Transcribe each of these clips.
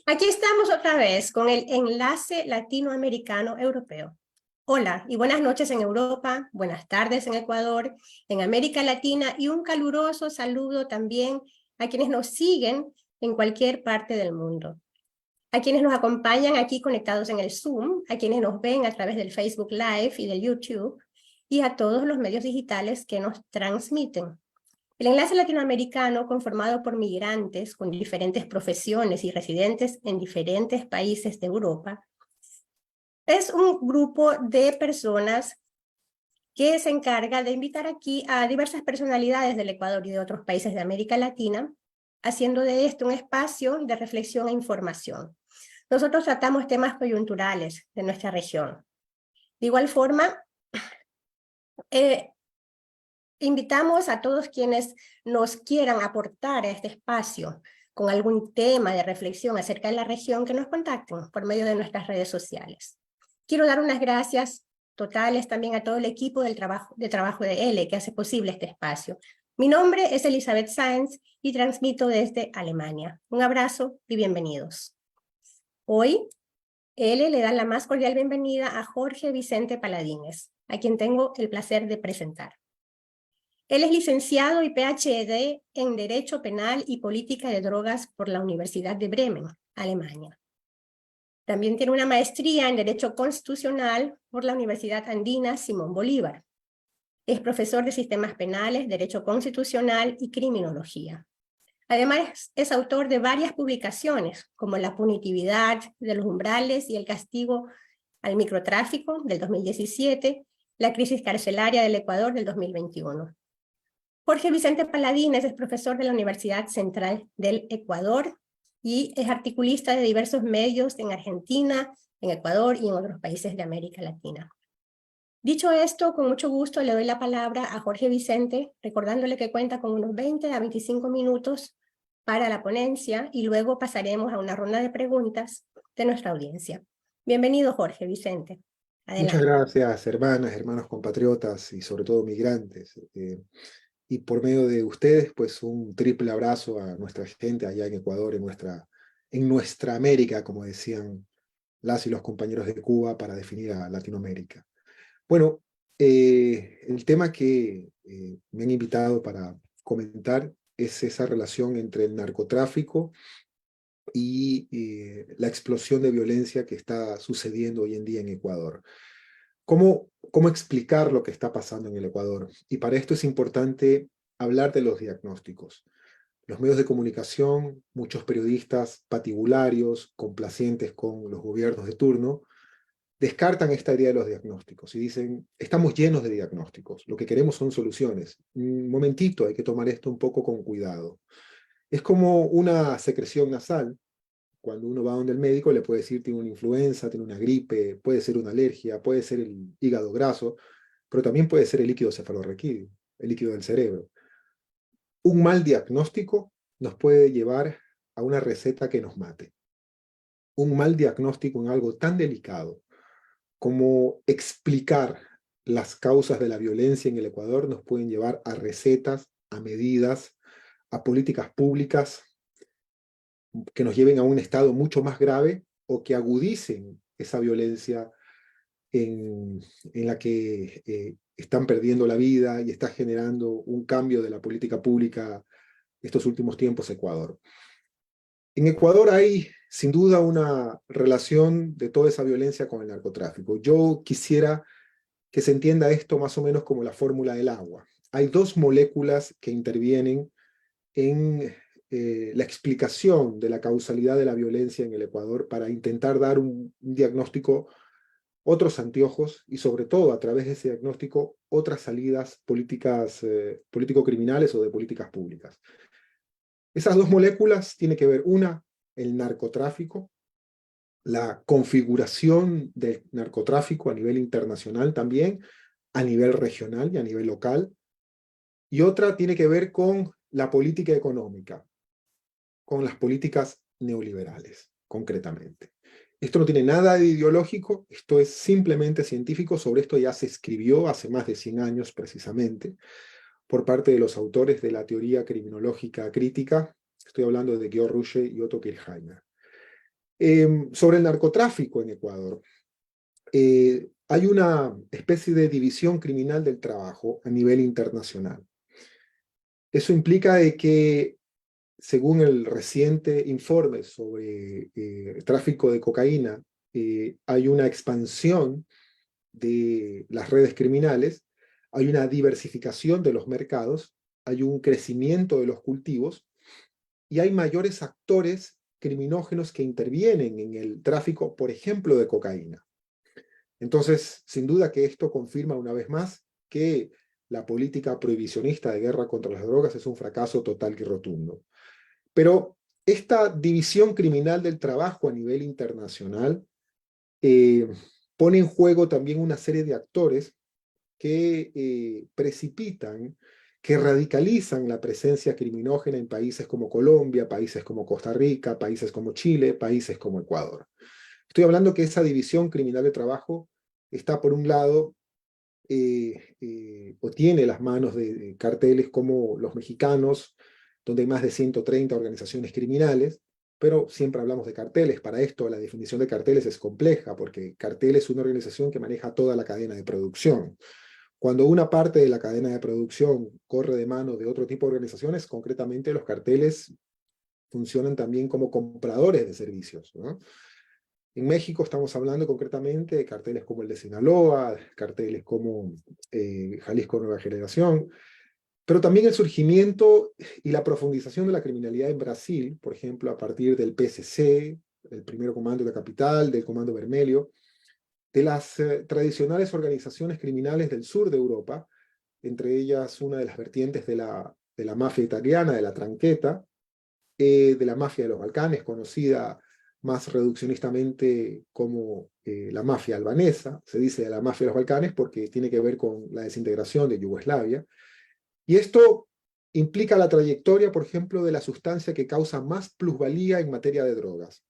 Aquí estamos otra vez con el enlace latinoamericano-europeo. Hola y buenas noches en Europa, buenas tardes en Ecuador, en América Latina y un caluroso saludo también a quienes nos siguen en cualquier parte del mundo. A quienes nos acompañan aquí conectados en el Zoom, a quienes nos ven a través del Facebook Live y del YouTube, y a todos los medios digitales que nos transmiten. El enlace latinoamericano, conformado por migrantes con diferentes profesiones y residentes en diferentes países de Europa, es un grupo de personas que se encarga de invitar aquí a diversas personalidades del Ecuador y de otros países de América Latina, haciendo de esto un espacio de reflexión e información. Nosotros tratamos temas coyunturales de nuestra región. De igual forma, invitamos a todos quienes nos quieran aportar a este espacio con algún tema de reflexión acerca de la región que nos contacten por medio de nuestras redes sociales. Quiero dar unas gracias totales también a todo el equipo de trabajo de L que hace posible este espacio. Mi nombre es Elizabeth Sáenz y transmito desde Alemania. Un abrazo y bienvenidos. Hoy, L le da la más cordial bienvenida a Jorge Vicente Paladines, a quien tengo el placer de presentar. Él es licenciado y PhD en Derecho Penal y Política de Drogas por la Universidad de Bremen, Alemania. También tiene una maestría en Derecho Constitucional por la Universidad Andina Simón Bolívar. Es profesor de Sistemas Penales, Derecho Constitucional y Criminología. Además, es autor de varias publicaciones, como La punitividad de los umbrales y el castigo al microtráfico, del 2017, La crisis carcelaria del Ecuador, del 2021. Jorge Vicente Paladines es profesor de la Universidad Central del Ecuador y es articulista de diversos medios en Argentina, en Ecuador y en otros países de América Latina. Dicho esto, con mucho gusto le doy la palabra a Jorge Vicente, recordándole que cuenta con unos 20 a 25 minutos para la ponencia y luego pasaremos a una ronda de preguntas de nuestra audiencia. Bienvenido, Jorge Vicente. Adelante. Muchas gracias, hermanas, hermanos compatriotas y sobre todo migrantes. Y por medio de ustedes, pues un triple abrazo a nuestra gente allá en Ecuador, en nuestra América, como decían las y los compañeros de Cuba para definir a Latinoamérica. Bueno, el tema que me han invitado para comentar es esa relación entre el narcotráfico y la explosión de violencia que está sucediendo hoy en día en Ecuador. ¿Cómo explicar lo que está pasando en el Ecuador? Y para esto es importante hablar de los diagnósticos. Los medios de comunicación, muchos periodistas patibularios, complacientes con los gobiernos de turno, descartan esta idea de los diagnósticos y dicen, estamos llenos de diagnósticos, lo que queremos son soluciones. Un momentito, hay que tomar esto un poco con cuidado. Es como una secreción nasal. Cuando uno va donde el médico le puede decir tiene una influenza, tiene una gripe, puede ser una alergia, puede ser el hígado graso, pero también puede ser el líquido cefalorraquídeo, el líquido del cerebro. Un mal diagnóstico nos puede llevar a una receta que nos mate. Un mal diagnóstico en algo tan delicado como explicar las causas de la violencia en el Ecuador nos pueden llevar a recetas, a medidas, a políticas públicas que nos lleven a un estado mucho más grave o que agudicen esa violencia en la que están perdiendo la vida y está generando un cambio de la política pública estos últimos tiempos Ecuador. En Ecuador hay sin duda una relación de toda esa violencia con el narcotráfico. Yo quisiera que se entienda esto más o menos como la fórmula del agua. Hay dos moléculas que intervienen en la explicación de la causalidad de la violencia en el Ecuador para intentar dar un diagnóstico, otros anteojos y sobre todo a través de ese diagnóstico otras salidas políticas, político-criminales o de políticas públicas. Esas dos moléculas tienen que ver, una, el narcotráfico, la configuración del narcotráfico a nivel internacional también, a nivel regional y a nivel local, y otra tiene que ver con la política económica, con las políticas neoliberales, concretamente. Esto no tiene nada de ideológico, esto es simplemente científico, sobre esto ya se escribió hace más de 100 años precisamente, por parte de los autores de la teoría criminológica crítica, estoy hablando de Georg Ruge y Otto Kirchheimer. Sobre el narcotráfico en Ecuador, hay una especie de división criminal del trabajo a nivel internacional. Eso implica de que, según el reciente informe sobre tráfico de cocaína, hay una expansión de las redes criminales, hay una diversificación de los mercados, hay un crecimiento de los cultivos y hay mayores actores criminógenos que intervienen en el tráfico, por ejemplo, de cocaína. Entonces, sin duda que esto confirma una vez más que la política prohibicionista de guerra contra las drogas es un fracaso total y rotundo. Pero esta división criminal del trabajo a nivel internacional pone en juego también una serie de actores que precipitan, que radicalizan la presencia criminógena en países como Colombia, países como Costa Rica, países como Chile, países como Ecuador. Estoy hablando que esa división criminal de trabajo está, por un lado, o tiene las manos de carteles como los mexicanos, donde hay más de 130 organizaciones criminales, pero siempre hablamos de carteles. Para esto la definición de carteles es compleja, porque cartel es una organización que maneja toda la cadena de producción. Cuando una parte de la cadena de producción corre de mano de otro tipo de organizaciones, concretamente los carteles funcionan también como compradores de servicios, ¿no? En México estamos hablando concretamente de carteles como el de Sinaloa, carteles como Jalisco Nueva Generación, pero también el surgimiento y la profundización de la criminalidad en Brasil, por ejemplo, a partir del PCC, el Primero Comando de la Capital, del Comando Vermelho, de las tradicionales organizaciones criminales del sur de Europa, entre ellas una de las vertientes de la mafia italiana, de la Tranqueta, de la mafia de los Balcanes, conocida más reduccionistamente como la mafia albanesa. Se dice de la mafia de los Balcanes porque tiene que ver con la desintegración de Yugoslavia. Y esto implica la trayectoria, por ejemplo, de la sustancia que causa más plusvalía en materia de drogas,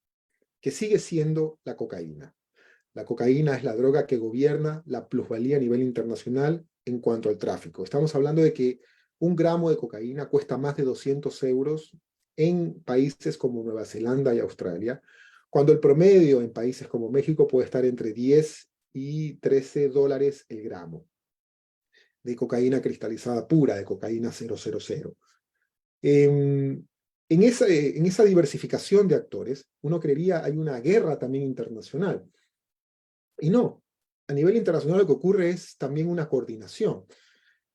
que sigue siendo la cocaína. La cocaína es la droga que gobierna la plusvalía a nivel internacional en cuanto al tráfico. Estamos hablando de que un gramo de cocaína cuesta más de 200 euros en países como Nueva Zelanda y Australia, cuando el promedio en países como México puede estar entre 10 y 13 dólares el gramo de cocaína cristalizada pura, de cocaína 000. En esa diversificación de actores, uno creería hay una guerra también internacional. Y no, a nivel internacional lo que ocurre es también una coordinación.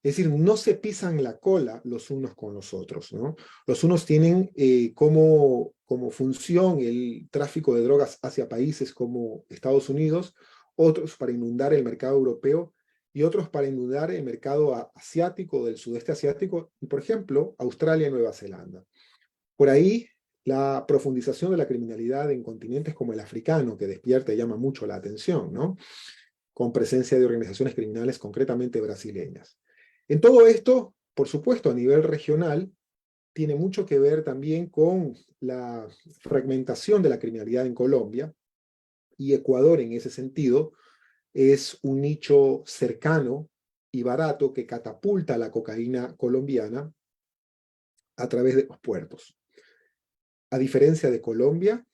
Es decir, no se pisan la cola los unos con los otros, ¿no? Los unos tienen como función el tráfico de drogas hacia países como Estados Unidos, otros para inundar el mercado europeo y otros para inundar el mercado asiático, del sudeste asiático, y por ejemplo, Australia y Nueva Zelanda. Por ahí, la profundización de la criminalidad en continentes como el africano, que despierta y llama mucho la atención, ¿no? Con presencia de organizaciones criminales concretamente brasileñas. En todo esto, por supuesto, a nivel regional, tiene mucho que ver también con la fragmentación de la criminalidad en Colombia, y Ecuador en ese sentido es un nicho cercano y barato que catapulta la cocaína colombiana a través de los puertos. A diferencia de Colombia,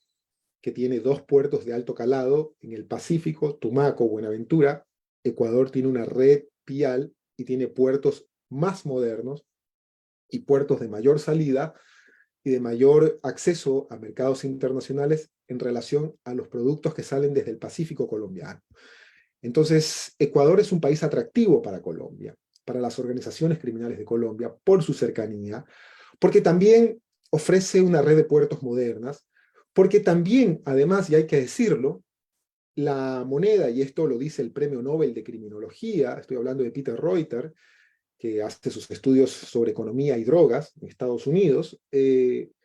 que tiene dos puertos de alto calado en el Pacífico, Tumaco, Buenaventura, Ecuador tiene una red vial y tiene puertos más modernos y puertos de mayor salida y de mayor acceso a mercados internacionales en relación a los productos que salen desde el Pacífico colombiano. Entonces, Ecuador es un país atractivo para Colombia, para las organizaciones criminales de Colombia, por su cercanía, porque también ofrece una red de puertos modernas, porque también, además, y hay que decirlo, la moneda, y esto lo dice el Premio Nobel de Criminología, estoy hablando de Peter Reuter, que hace sus estudios sobre economía y drogas en Estados Unidos, el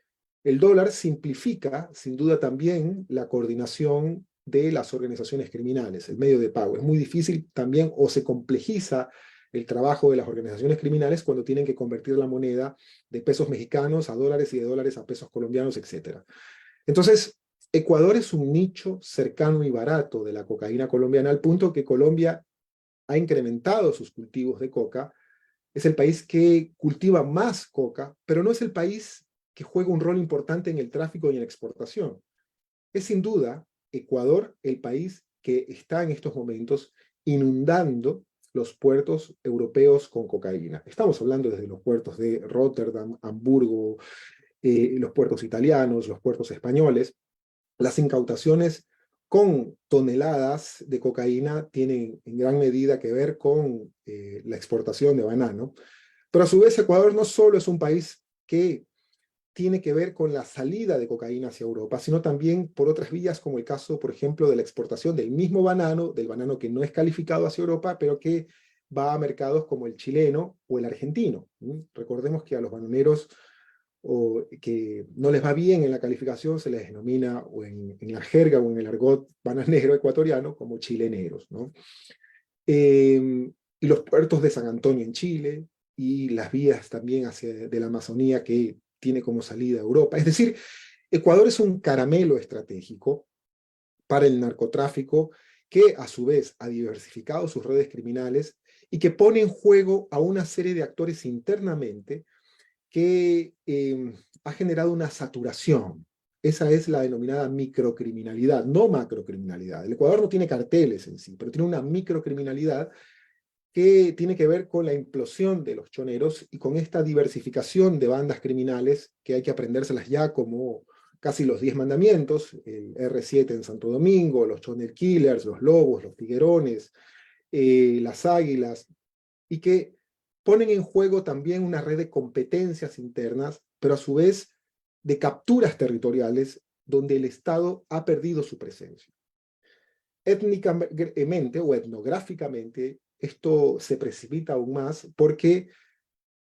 dólar simplifica, sin duda también, la coordinación de las organizaciones criminales, el medio de pago. Es muy difícil también, o se complejiza el trabajo de las organizaciones criminales cuando tienen que convertir la moneda de pesos mexicanos a dólares y de dólares a pesos colombianos, etc. Entonces, Ecuador es un nicho cercano y barato de la cocaína colombiana, al punto que Colombia ha incrementado sus cultivos de coca. Es el país que cultiva más coca, pero no es el país que juega un rol importante en el tráfico y en la exportación. es sin duda Ecuador el país que está en estos momentos inundando los puertos europeos con cocaína. Estamos hablando desde los puertos de Rotterdam, Hamburgo, los puertos italianos, los puertos españoles. Las incautaciones con toneladas de cocaína tienen en gran medida que ver con la exportación de banano, pero a su vez Ecuador no solo es un país que tiene que ver con la salida de cocaína hacia Europa, sino también por otras vías, como el caso, por ejemplo, de la exportación del mismo banano, del banano que no es calificado hacia Europa, pero que va a mercados como el chileno o el argentino. Recordemos que a los bananeros o que no les va bien en la calificación se les denomina, o en la jerga o en el argot bananero ecuatoriano, como chileneros, ¿no? Y los puertos de San Antonio en Chile, y las vías también de la Amazonía que tiene como salida a Europa. Es decir, Ecuador es un caramelo estratégico para el narcotráfico que a su vez ha diversificado sus redes criminales y que pone en juego a una serie de actores internamente que ha generado una saturación. Esa es la denominada microcriminalidad, no macrocriminalidad. El Ecuador no tiene carteles en sí, pero tiene una microcriminalidad que tiene que ver con la implosión de los choneros y con esta diversificación de bandas criminales que hay que aprendérselas ya como casi los 10 mandamientos, el R7 en Santo Domingo, los Choner Killers, los Lobos, los Tiguerones, las Águilas, y que ponen en juego también una red de competencias internas, pero a su vez de capturas territoriales donde el Estado ha perdido su presencia. Étnicamente o etnográficamente, esto se precipita aún más porque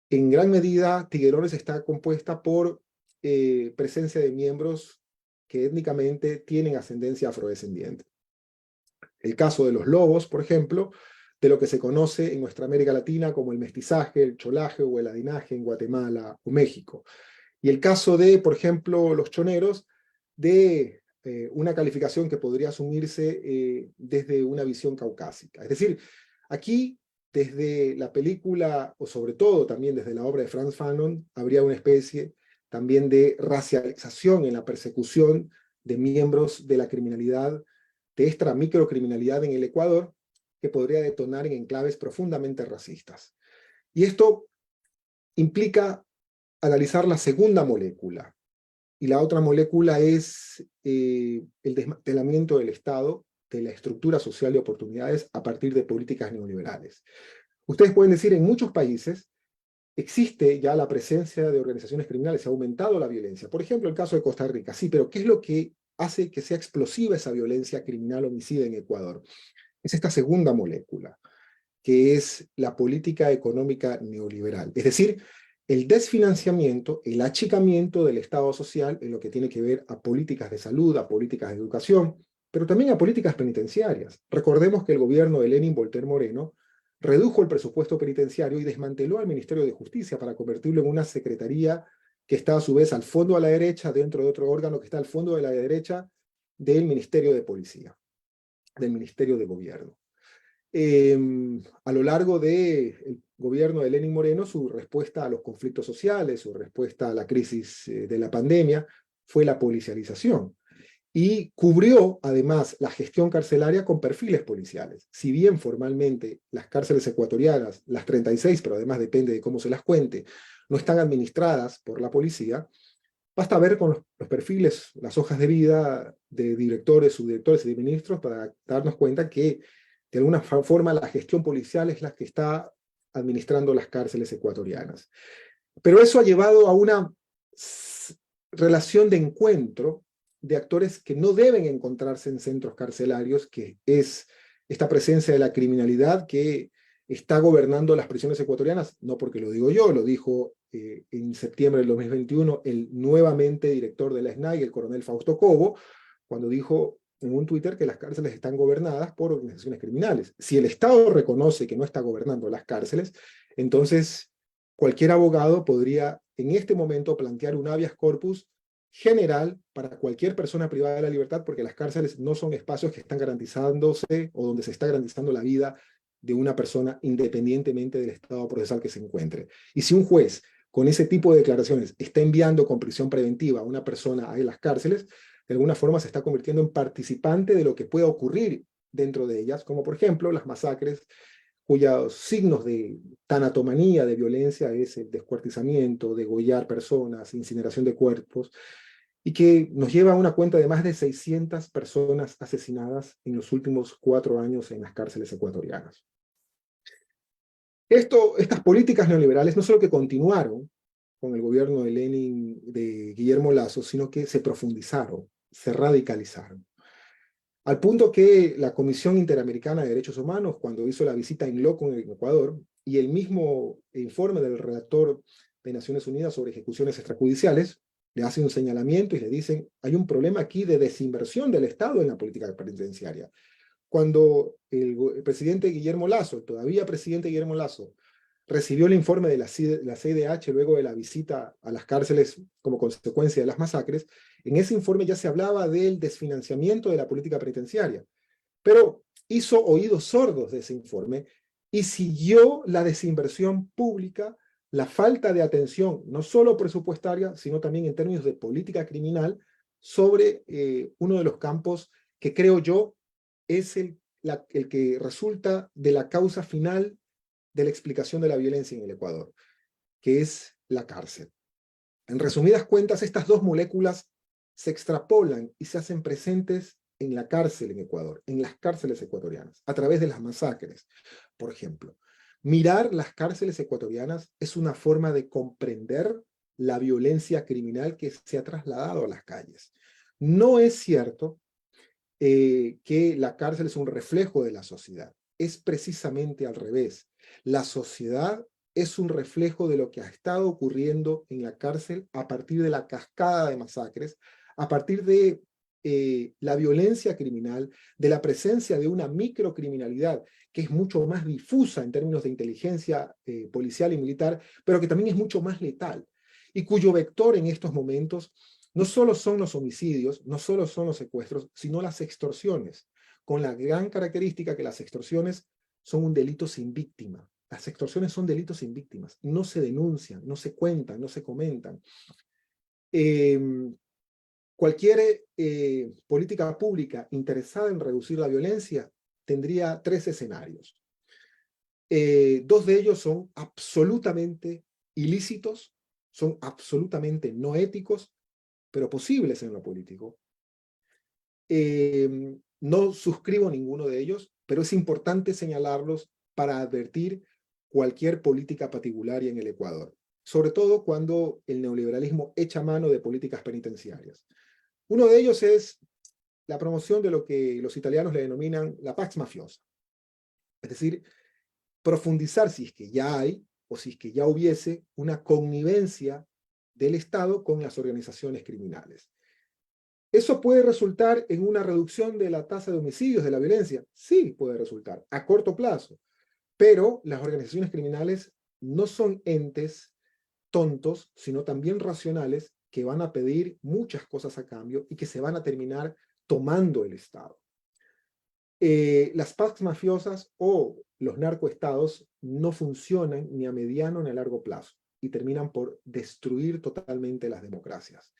en gran medida Tiguerones está compuesta por presencia de miembros que étnicamente tienen ascendencia afrodescendiente. El caso de los Lobos, por ejemplo, de lo que se conoce en nuestra América Latina como el mestizaje, el cholaje o el adinaje en Guatemala o México. Y el caso de, por ejemplo, los choneros, de una calificación que podría asumirse desde una visión caucásica. Es decir, aquí, desde la película, o sobre todo también desde la obra de Frantz Fanon, habría una especie también de racialización en la persecución de miembros de la criminalidad, de esta microcriminalidad en el Ecuador, que podría detonar en enclaves profundamente racistas. Y esto implica analizar la segunda molécula, y la otra molécula es el desmantelamiento del Estado, de la estructura social de oportunidades a partir de políticas neoliberales. Ustedes pueden decir, en muchos países existe ya la presencia de organizaciones criminales, ha aumentado la violencia. Por ejemplo, el caso de Costa Rica. Sí, pero ¿qué es lo que hace que sea explosiva esa violencia criminal homicida en Ecuador? Es esta segunda molécula, que es la política económica neoliberal. Es decir, el desfinanciamiento, el achicamiento del Estado social en lo que tiene que ver a políticas de salud, a políticas de educación, pero también a políticas penitenciarias. Recordemos que el gobierno de Lenin Voltaire Moreno redujo el presupuesto penitenciario y desmanteló al Ministerio de Justicia para convertirlo en una secretaría que está a su vez al fondo a la derecha, dentro de otro órgano que está al fondo de la derecha del Ministerio de Policía, del Ministerio de Gobierno. A lo largo del gobierno de Lenín Moreno, su respuesta a los conflictos sociales, su respuesta a la crisis de la pandemia, fue la policialización. Y cubrió, además, la gestión carcelaria con perfiles policiales. Si bien formalmente las cárceles ecuatorianas, las 36, pero además depende de cómo se las cuente, no están administradas por la policía, basta ver con los perfiles, las hojas de vida de directores, subdirectores y de ministros para darnos cuenta que de alguna forma la gestión policial es la que está administrando las cárceles ecuatorianas. Pero eso ha llevado a una relación de encuentro de actores que no deben encontrarse en centros carcelarios, que es esta presencia de la criminalidad que está gobernando las prisiones ecuatorianas, no porque lo digo yo, lo dijo en septiembre del 2021 el nuevamente director de la SNAI, el coronel Fausto Cobo, cuando dijo en un Twitter que las cárceles están gobernadas por organizaciones criminales. Si el Estado reconoce que no está gobernando las cárceles, entonces cualquier abogado podría en este momento plantear un habeas corpus general para cualquier persona privada de la libertad, porque las cárceles no son espacios que están garantizándose o donde se está garantizando la vida de una persona independientemente del estado procesal que se encuentre. Y si un juez con ese tipo de declaraciones está enviando con prisión preventiva a una persona a las cárceles, de de alguna forma se está convirtiendo en participante de lo que pueda ocurrir dentro de ellas, como por ejemplo las masacres cuyos signos de tanatomanía, de violencia, es el descuartizamiento, degollar personas, incineración de cuerpos, y que nos lleva a una cuenta de más de 600 personas asesinadas en los últimos 4 años en las cárceles ecuatorianas. Estas políticas neoliberales no solo que continuaron con el gobierno de Guillermo Lasso, sino que se profundizaron, se radicalizaron. Al punto que la Comisión Interamericana de Derechos Humanos, cuando hizo la visita in loco en Ecuador, y el mismo informe del redactor de Naciones Unidas sobre ejecuciones extrajudiciales, le hace un señalamiento y le dicen, hay un problema aquí de desinversión del Estado en la política penitenciaria. Cuando el presidente Guillermo Lasso, el todavía presidente Guillermo Lasso, recibió el informe de la CIDH luego de la visita a las cárceles como consecuencia de las masacres, en ese informe ya se hablaba del desfinanciamiento de la política penitenciaria, pero hizo oídos sordos de ese informe y siguió la desinversión pública, la falta de atención, no solo presupuestaria, sino también en términos de política criminal, sobre uno de los campos que creo yo es el que resulta de la causa final de la explicación de la violencia en el Ecuador, que es la cárcel. En resumidas cuentas, estas dos moléculas se extrapolan y se hacen presentes en la cárcel en Ecuador, en las cárceles ecuatorianas, a través de las masacres, por ejemplo. Mirar las cárceles ecuatorianas es una forma de comprender la violencia criminal que se ha trasladado a las calles. No es cierto que la cárcel es un reflejo de la sociedad. Es precisamente al revés. La sociedad es un reflejo de lo que ha estado ocurriendo en la cárcel a partir de la cascada de masacres, a partir de la violencia criminal, de la presencia de una microcriminalidad que es mucho más difusa en términos de inteligencia policial y militar, pero que también es mucho más letal, y cuyo vector en estos momentos no solo son los homicidios, no solo son los secuestros, sino las extorsiones, con la gran característica que las extorsiones son un delito sin víctima. Las extorsiones son delitos sin víctimas, no se denuncian, no se cuentan, no se comentan. Cualquier política pública interesada en reducir la violencia tendría 3 escenarios. 2 de ellos son absolutamente ilícitos, son absolutamente no éticos, pero posibles en lo político. No suscribo ninguno de ellos, pero es importante señalarlos para advertir cualquier política patibularia en el Ecuador, sobre todo cuando el neoliberalismo echa mano de políticas penitenciarias. Uno de ellos es la promoción de lo que los italianos le denominan la pax mafiosa, es decir, profundizar si es que ya hay o si es que ya hubiese una connivencia del Estado con las organizaciones criminales. ¿Eso puede resultar en una reducción de la tasa de homicidios, de la violencia? Sí, puede resultar, a corto plazo. Pero las organizaciones criminales no son entes tontos, sino también racionales, que van a pedir muchas cosas a cambio y que se van a terminar tomando el Estado. Las PACs mafiosas o los narcoestados no funcionan ni a mediano ni a largo plazo y terminan por destruir totalmente las democracias.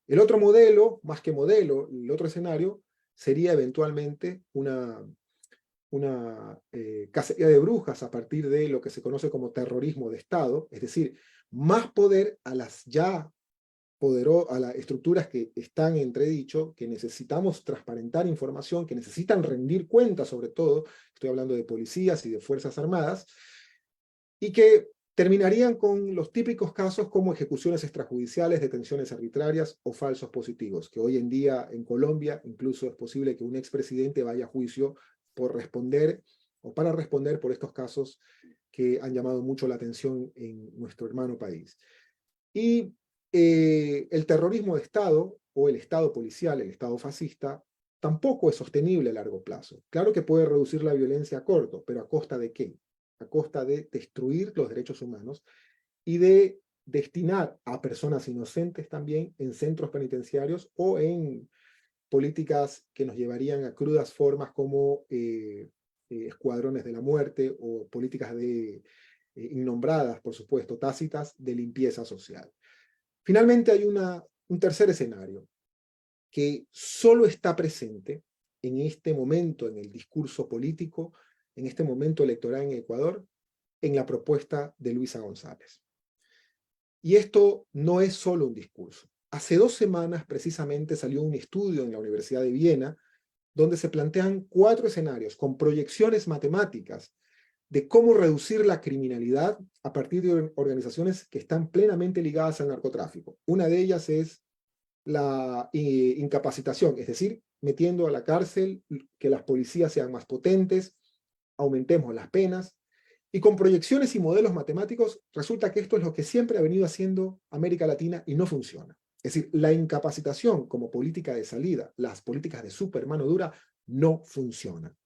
El otro modelo, más que modelo, el otro escenario, sería eventualmente una cacería de brujas a partir de lo que se conoce como terrorismo de Estado, es decir, más poder a las a las estructuras que están en entredicho, que necesitamos transparentar información, que necesitan rendir cuentas sobre todo, estoy hablando de policías y de fuerzas armadas, y que terminarían con los típicos casos como ejecuciones extrajudiciales, detenciones arbitrarias o falsos positivos, que hoy en día en Colombia incluso es posible que un expresidente vaya a juicio por responder o para responder por estos casos que han llamado mucho la atención en nuestro hermano país. Y el terrorismo de Estado o el Estado policial, el Estado fascista, tampoco es sostenible a largo plazo. Claro que puede reducir la violencia a corto, pero ¿a costa de qué? A costa de destruir los derechos humanos y de destinar a personas inocentes también en centros penitenciarios o en políticas que nos llevarían a crudas formas como escuadrones de la muerte o políticas innombradas, por supuesto, tácitas, de limpieza social. Finalmente hay un tercer escenario, que solo está presente en este momento en el discurso político, en este momento electoral en Ecuador, en la propuesta de Luisa González. Y esto no es solo un discurso. Hace 2 semanas precisamente salió un estudio en la Universidad de Viena donde se plantean 4 escenarios con proyecciones matemáticas de cómo reducir la criminalidad a partir de organizaciones que están plenamente ligadas al narcotráfico. Una de ellas es la incapacitación, es decir, metiendo a la cárcel, que las policías sean más potentes, aumentemos las penas, y con proyecciones y modelos matemáticos resulta que esto es lo que siempre ha venido haciendo América Latina y no funciona. Es decir, la incapacitación como política de salida, las políticas de super mano dura, no funcionan.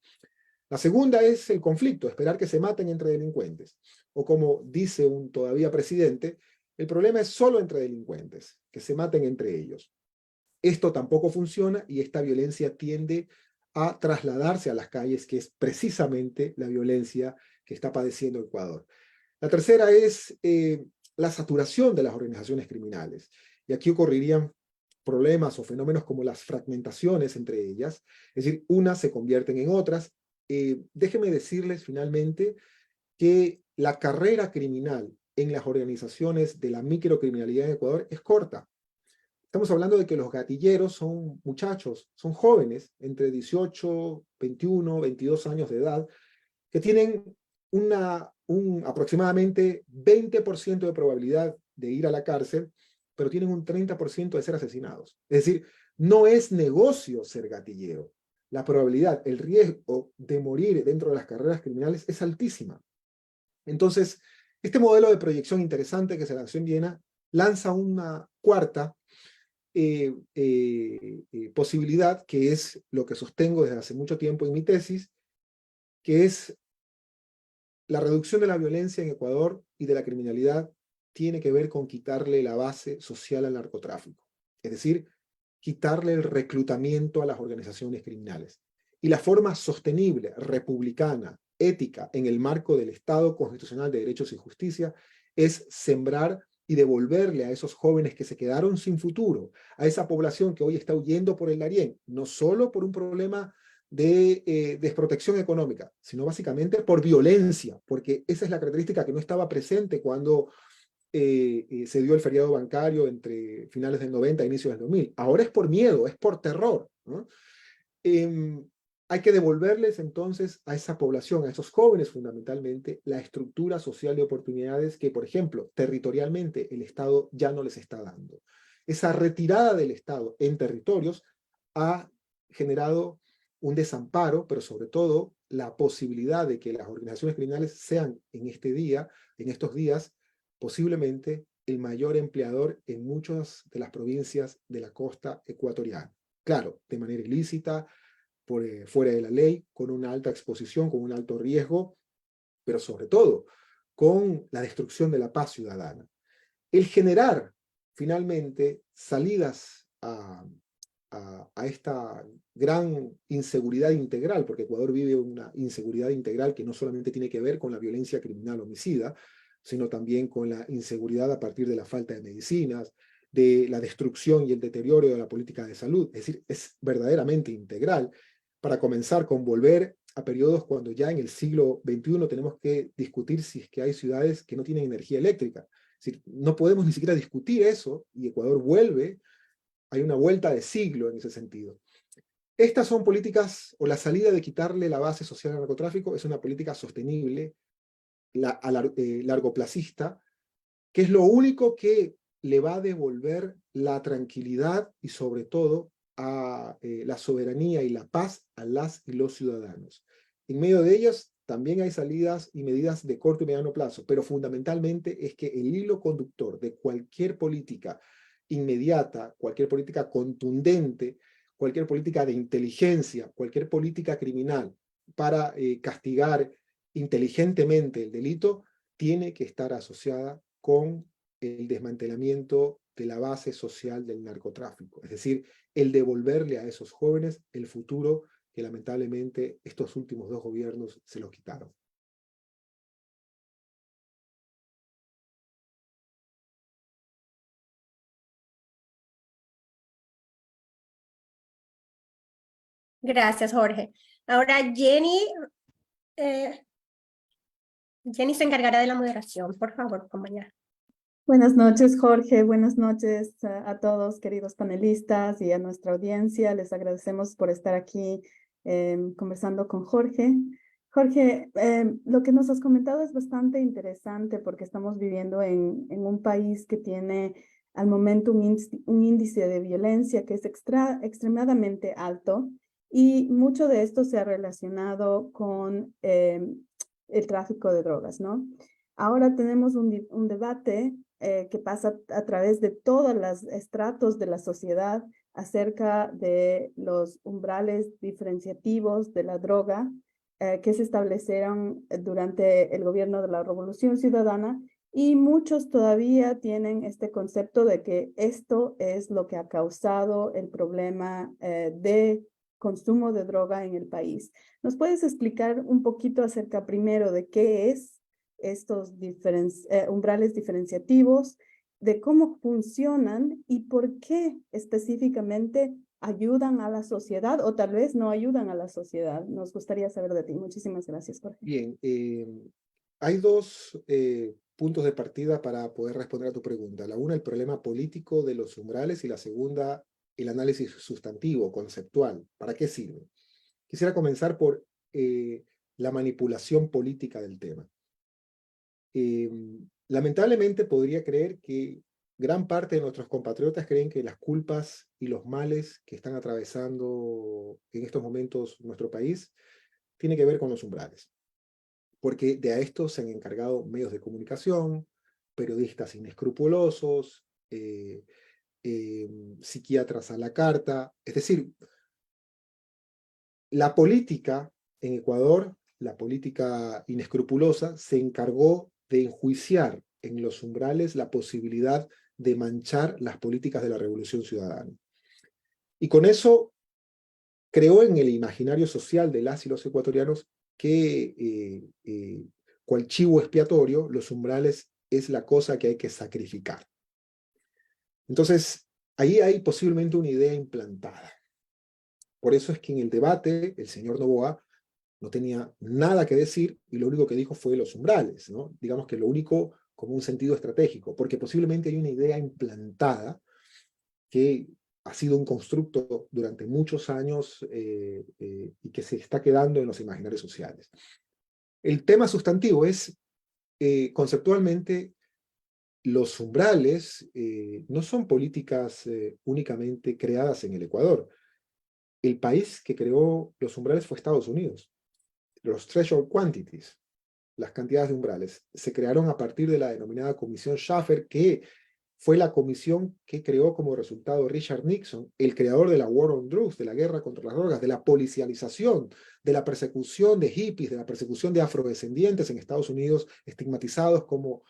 La segunda es el conflicto, esperar que se maten entre delincuentes. O como dice un todavía presidente, el problema es solo entre delincuentes, que se maten entre ellos. Esto tampoco funciona y esta violencia tiende a trasladarse a las calles, que es precisamente la violencia que está padeciendo Ecuador. La tercera es la saturación de las organizaciones criminales. Y aquí ocurrirían problemas o fenómenos como las fragmentaciones entre ellas, es decir, unas se convierten en otras. Déjenme decirles finalmente que la carrera criminal en las organizaciones de la microcriminalidad en Ecuador es corta. Estamos hablando de que los gatilleros son muchachos, son jóvenes, entre 18, 21, 22 años de edad, que tienen un aproximadamente 20% de probabilidad de ir a la cárcel, pero tienen un 30% de ser asesinados. Es decir, no es negocio ser gatillero. La probabilidad, el riesgo de morir dentro de las carreras criminales es altísima. Entonces, este modelo de proyección interesante que se lanzó en Viena lanza una cuarta posibilidad, que es lo que sostengo desde hace mucho tiempo en mi tesis, que es la reducción de la violencia en Ecuador y de la criminalidad tiene que ver con quitarle la base social al narcotráfico, es decir, quitarle el reclutamiento a las organizaciones criminales. Y la forma sostenible, republicana, ética, en el marco del Estado constitucional de derechos y justicia, es sembrar y devolverle a esos jóvenes que se quedaron sin futuro, a esa población que hoy está huyendo por el Darién, no solo por un problema de desprotección económica, sino básicamente por violencia, porque esa es la característica que no estaba presente cuando se dio el feriado bancario entre finales del 90 e inicios del 2000. Ahora es por miedo, es por terror, ¿no? Hay que devolverles entonces a esa población, a esos jóvenes fundamentalmente, la estructura social de oportunidades que, por ejemplo, territorialmente el Estado ya no les está dando. Esa retirada del Estado en territorios ha generado un desamparo, pero sobre todo la posibilidad de que las organizaciones criminales sean en estos días, posiblemente el mayor empleador en muchas de las provincias de la costa ecuatoriana. Claro, de manera ilícita, fuera de la ley, con una alta exposición, con un alto riesgo, pero sobre todo con la destrucción de la paz ciudadana. El generar finalmente salidas a esta gran inseguridad integral, porque Ecuador vive una inseguridad integral que no solamente tiene que ver con la violencia criminal homicida, sino también con la inseguridad a partir de la falta de medicinas, de la destrucción y el deterioro de la política de salud. Es decir, es verdaderamente integral. Para comenzar con volver a periodos cuando ya en el siglo XXI tenemos que discutir si es que hay ciudades que no tienen energía eléctrica. Es decir, no podemos ni siquiera discutir eso y Ecuador vuelve, hay una vuelta de siglo en ese sentido. Estas son políticas, o la salida de quitarle la base social al narcotráfico es una política sostenible, largoplacista, que es lo único que le va a devolver la tranquilidad y sobre todo a la soberanía y la paz a las y los ciudadanos. En medio de ellas también hay salidas y medidas de corto y mediano plazo, pero fundamentalmente es que el hilo conductor de cualquier política inmediata, cualquier política contundente, cualquier política de inteligencia, cualquier política criminal para castigar inteligentemente el delito, tiene que estar asociada con el desmantelamiento de la base social del narcotráfico, es decir, el devolverle a esos jóvenes el futuro que lamentablemente estos últimos 2 gobiernos se los quitaron. Gracias, Jorge. Ahora eh, Jenny se encargará de la moderación. Por favor, compañera. Buenas noches, Jorge. Buenas noches a todos, queridos panelistas y a nuestra audiencia. Les agradecemos por estar aquí conversando con Jorge. Jorge, lo que nos has comentado es bastante interesante porque estamos viviendo en un país que tiene al momento un índice de violencia que es extremadamente alto y mucho de esto se ha relacionado con el tráfico de drogas, ¿no? Ahora tenemos un debate que pasa a través de todos los estratos de la sociedad acerca de los umbrales diferenciativos de la droga que se establecieron durante el gobierno de la Revolución Ciudadana y muchos todavía tienen este concepto de que esto es lo que ha causado el problema de consumo de droga en el país. ¿Nos puedes explicar un poquito acerca primero de qué es estos umbrales diferenciativos, de cómo funcionan y por qué específicamente ayudan a la sociedad o tal vez no ayudan a la sociedad? Nos gustaría saber de ti. Muchísimas gracias, Jorge. Bien, hay dos puntos de partida para poder responder a tu pregunta. La una, el problema político de los umbrales, y la segunda, el análisis sustantivo, conceptual. ¿Para qué sirve? Quisiera comenzar por la manipulación política del tema. Lamentablemente podría creer que gran parte de nuestros compatriotas creen que las culpas y los males que están atravesando en estos momentos nuestro país tienen que ver con los umbrales, porque de a esto se han encargado medios de comunicación, periodistas inescrupulosos, psiquiatras a la carta. Es decir, la política en Ecuador, la política inescrupulosa, se encargó de enjuiciar en los umbrales la posibilidad de manchar las políticas de la Revolución Ciudadana. Y con eso creó en el imaginario social de las y los ecuatorianos que cual chivo expiatorio, los umbrales es la cosa que hay que sacrificar. Entonces, ahí hay posiblemente una idea implantada. Por eso es que en el debate el señor Noboa no tenía nada que decir y lo único que dijo fue los umbrales, ¿no? Digamos que lo único como un sentido estratégico, porque posiblemente hay una idea implantada que ha sido un constructo durante muchos años y que se está quedando en los imaginarios sociales. El tema sustantivo es, conceptualmente, los umbrales no son políticas únicamente creadas en el Ecuador. El país que creó los umbrales fue Estados Unidos. Los threshold quantities, las cantidades de umbrales, se crearon a partir de la denominada Comisión Schaffer, que fue la comisión que creó como resultado Richard Nixon, el creador de la War on Drugs, de la guerra contra las drogas, de la policialización, de la persecución de hippies, de la persecución de afrodescendientes en Estados Unidos, estigmatizados como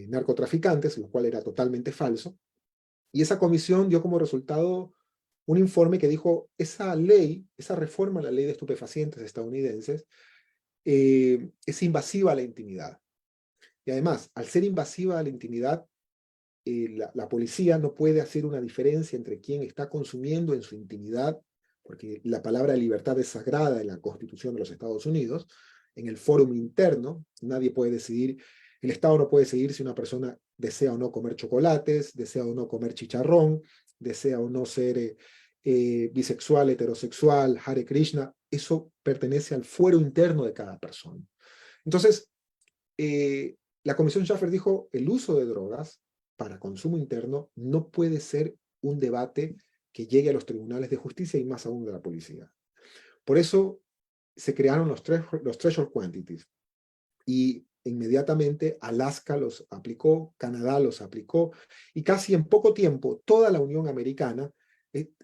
narcotraficantes, lo cual era totalmente falso. Y esa comisión dio como resultado un informe que dijo, esa ley, esa reforma a la ley de estupefacientes estadounidenses, es invasiva a la intimidad. Y además, al ser invasiva a la intimidad, la policía no puede hacer una diferencia entre quién está consumiendo en su intimidad, porque la palabra libertad es sagrada en la Constitución de los Estados Unidos, en el fórum interno, nadie puede decidir, el Estado no puede decidir si una persona desea o no comer chocolates, desea o no comer chicharrón, desea o no ser bisexual, heterosexual, Hare Krishna, eso pertenece al fuero interno de cada persona. Entonces, la Comisión Schaffer dijo, el uso de drogas para consumo interno no puede ser un debate que llegue a los tribunales de justicia y más aún de la policía. Por eso se crearon los threshold quantities y inmediatamente Alaska los aplicó, Canadá los aplicó y casi en poco tiempo toda la Unión Americana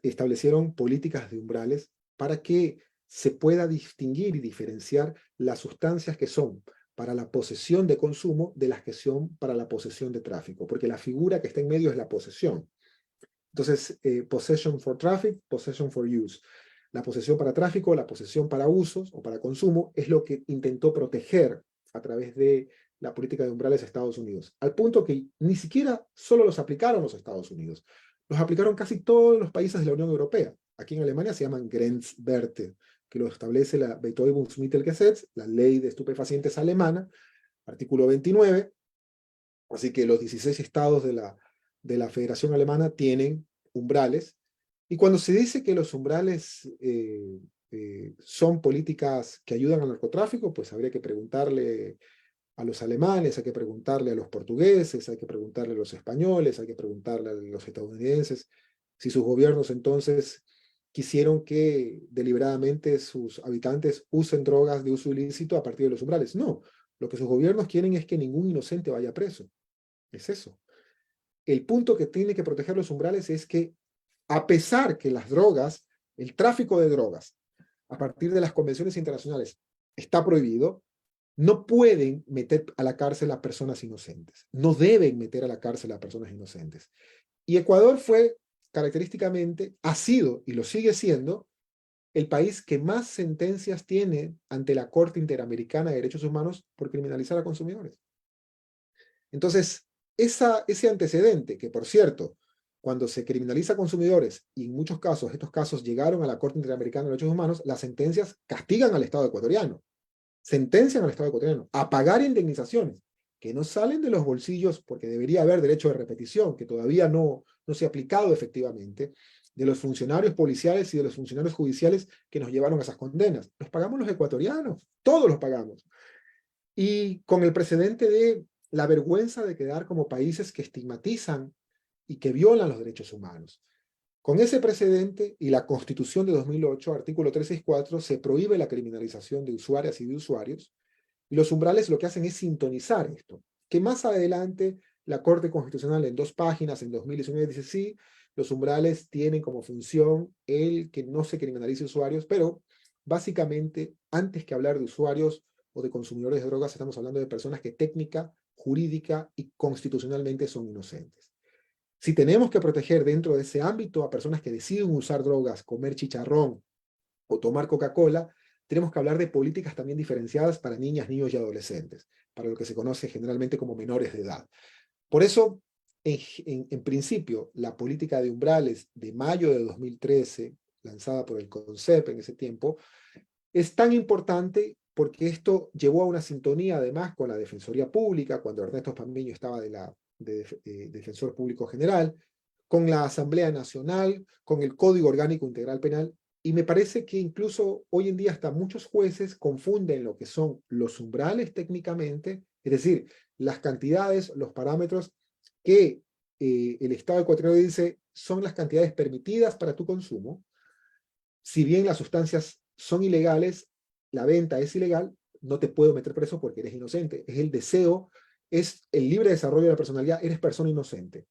establecieron políticas de umbrales para que se pueda distinguir y diferenciar las sustancias que son para la posesión de consumo de las que son para la posesión de tráfico, porque la figura que está en medio es la posesión. Entonces, possession for traffic, possession for use. La posesión para tráfico, la posesión para usos o para consumo es lo que intentó proteger a través de la política de umbrales de Estados Unidos, al punto que ni siquiera solo los aplicaron los Estados Unidos, los aplicaron casi todos los países de la Unión Europea. Aquí en Alemania se llaman Grenzwerte, que lo establece la Betäubungsmittelgesetz, la ley de estupefacientes alemana, artículo 29. Así que los 16 estados de la Federación Alemana tienen umbrales. Y cuando se dice que los umbrales son políticas que ayudan al narcotráfico, pues habría que preguntarle a los alemanes, hay que preguntarle a los portugueses, hay que preguntarle a los españoles, hay que preguntarle a los estadounidenses, si sus gobiernos entonces quisieron que deliberadamente sus habitantes usen drogas de uso ilícito a partir de los umbrales. No, lo que sus gobiernos quieren es que ningún inocente vaya preso. Es eso. El punto que tiene que proteger los umbrales es que, a pesar que las drogas, el tráfico de drogas, a partir de las convenciones internacionales, está prohibido, no pueden meter a la cárcel a personas inocentes. No deben meter a la cárcel a personas inocentes. Y Ecuador fue, característicamente, ha sido, y lo sigue siendo, el país que más sentencias tiene ante la Corte Interamericana de Derechos Humanos por criminalizar a consumidores. Entonces, ese antecedente, que por cierto, cuando se criminaliza a consumidores, y en muchos casos, estos casos llegaron a la Corte Interamericana de Derechos Humanos, las sentencias castigan al Estado ecuatoriano, sentencian al Estado ecuatoriano a pagar indemnizaciones que no salen de los bolsillos, porque debería haber derecho de repetición, que todavía no se ha aplicado efectivamente, de los funcionarios policiales y de los funcionarios judiciales que nos llevaron a esas condenas. Los pagamos los ecuatorianos, todos los pagamos. Y con el precedente de la vergüenza de quedar como países que estigmatizan y que violan los derechos humanos. Con ese precedente y la Constitución de 2008, artículo 364, se prohíbe la criminalización de usuarias y de usuarios, y los umbrales lo que hacen es sintonizar esto, que más adelante la Corte Constitucional en 2 páginas, en 2019, dice sí, los umbrales tienen como función el que no se criminalice usuarios, pero básicamente, antes que hablar de usuarios o de consumidores de drogas, estamos hablando de personas que técnica, jurídica y constitucionalmente son inocentes. Si tenemos que proteger dentro de ese ámbito a personas que deciden usar drogas, comer chicharrón o tomar Coca-Cola, tenemos que hablar de políticas también diferenciadas para niñas, niños y adolescentes, para lo que se conoce generalmente como menores de edad. Por eso, en principio, la política de umbrales de mayo de 2013, lanzada por el CONCEP en ese tiempo, es tan importante porque esto llevó a una sintonía además con la Defensoría Pública, cuando Ernesto Pambiño estaba de Defensor Público General, con la Asamblea Nacional, con el Código Orgánico Integral Penal, y me parece que incluso hoy en día hasta muchos jueces confunden lo que son los umbrales técnicamente, es decir, las cantidades, los parámetros que el Estado ecuatoriano dice son las cantidades permitidas para tu consumo. Si bien las sustancias son ilegales, la venta es ilegal, no te puedo meter preso porque eres inocente. Es el deseo, es el libre desarrollo de la personalidad, eres persona inocente.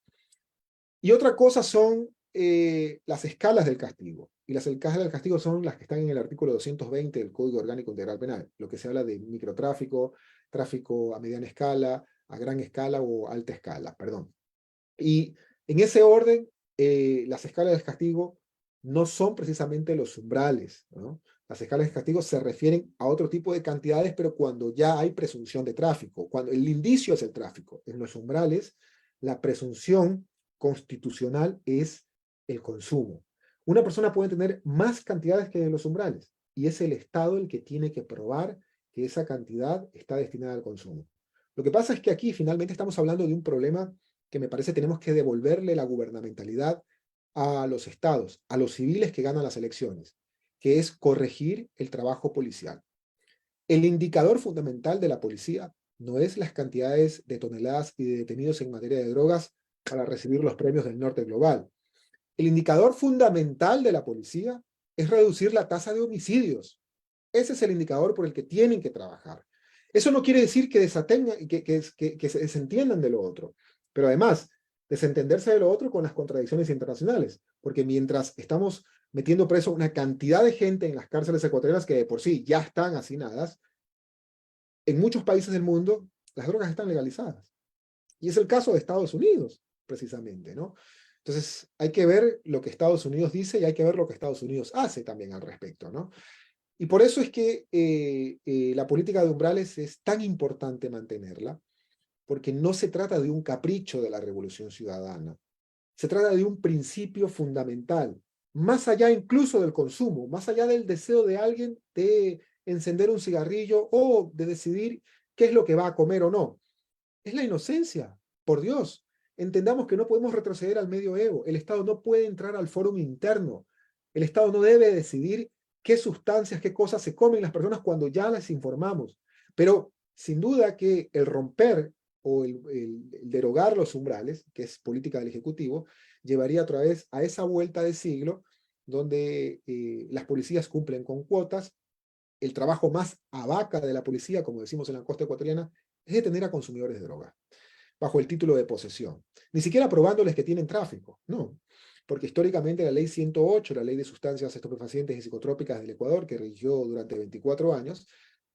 Y otra cosa son las escalas del castigo. Y las escalas del castigo son las que están en el artículo 220 del Código Orgánico Integral Penal, lo que se habla de microtráfico, tráfico a mediana escala, a gran escala o alta escala, perdón. Y en ese orden, las escalas del castigo no son precisamente los umbrales, ¿no? Las escalas de castigo se refieren a otro tipo de cantidades, pero cuando ya hay presunción de tráfico, cuando el indicio es el tráfico. En los umbrales, la presunción constitucional es el consumo. Una persona puede tener más cantidades que en los umbrales, y es el Estado el que tiene que probar que esa cantidad está destinada al consumo. Lo que pasa es que aquí finalmente estamos hablando de un problema que me parece tenemos que devolverle la gubernamentalidad a los estados, a los civiles que ganan las elecciones, que es corregir el trabajo policial. El indicador fundamental de la policía no es las cantidades de toneladas y de detenidos en materia de drogas para recibir los premios del norte global. El indicador fundamental de la policía es reducir la tasa de homicidios. Ese es el indicador por el que tienen que trabajar. Eso no quiere decir que se desentiendan de lo otro, pero además, desentenderse de lo otro con las contradicciones internacionales, porque mientras estamos metiendo preso una cantidad de gente en las cárceles ecuatorianas que de por sí ya están hacinadas, en muchos países del mundo las drogas están legalizadas. Y es el caso de Estados Unidos, precisamente, ¿no? Entonces, hay que ver lo que Estados Unidos dice y hay que ver lo que Estados Unidos hace también al respecto, ¿no? Y por eso es que la política de umbrales es tan importante mantenerla, porque no se trata de un capricho de la Revolución Ciudadana. Se trata de un principio fundamental, más allá incluso del consumo, más allá del deseo de alguien de encender un cigarrillo o de decidir qué es lo que va a comer o no. Es la inocencia, por Dios. Entendamos que no podemos retroceder al medioevo. El Estado no puede entrar al fórum interno. El Estado no debe decidir qué sustancias, qué cosas se comen las personas cuando ya las informamos. Pero sin duda que el romper o el derogar los umbrales, que es política del Ejecutivo, llevaría otra vez a esa vuelta de siglo donde las policías cumplen con cuotas. El trabajo más abaca de la policía, como decimos en la costa ecuatoriana, es detener a consumidores de droga, bajo el título de posesión. Ni siquiera probándoles que tienen tráfico, no. Porque históricamente la ley 108, la ley de sustancias estupefacientes y psicotrópicas del Ecuador, que rigió durante 24 años,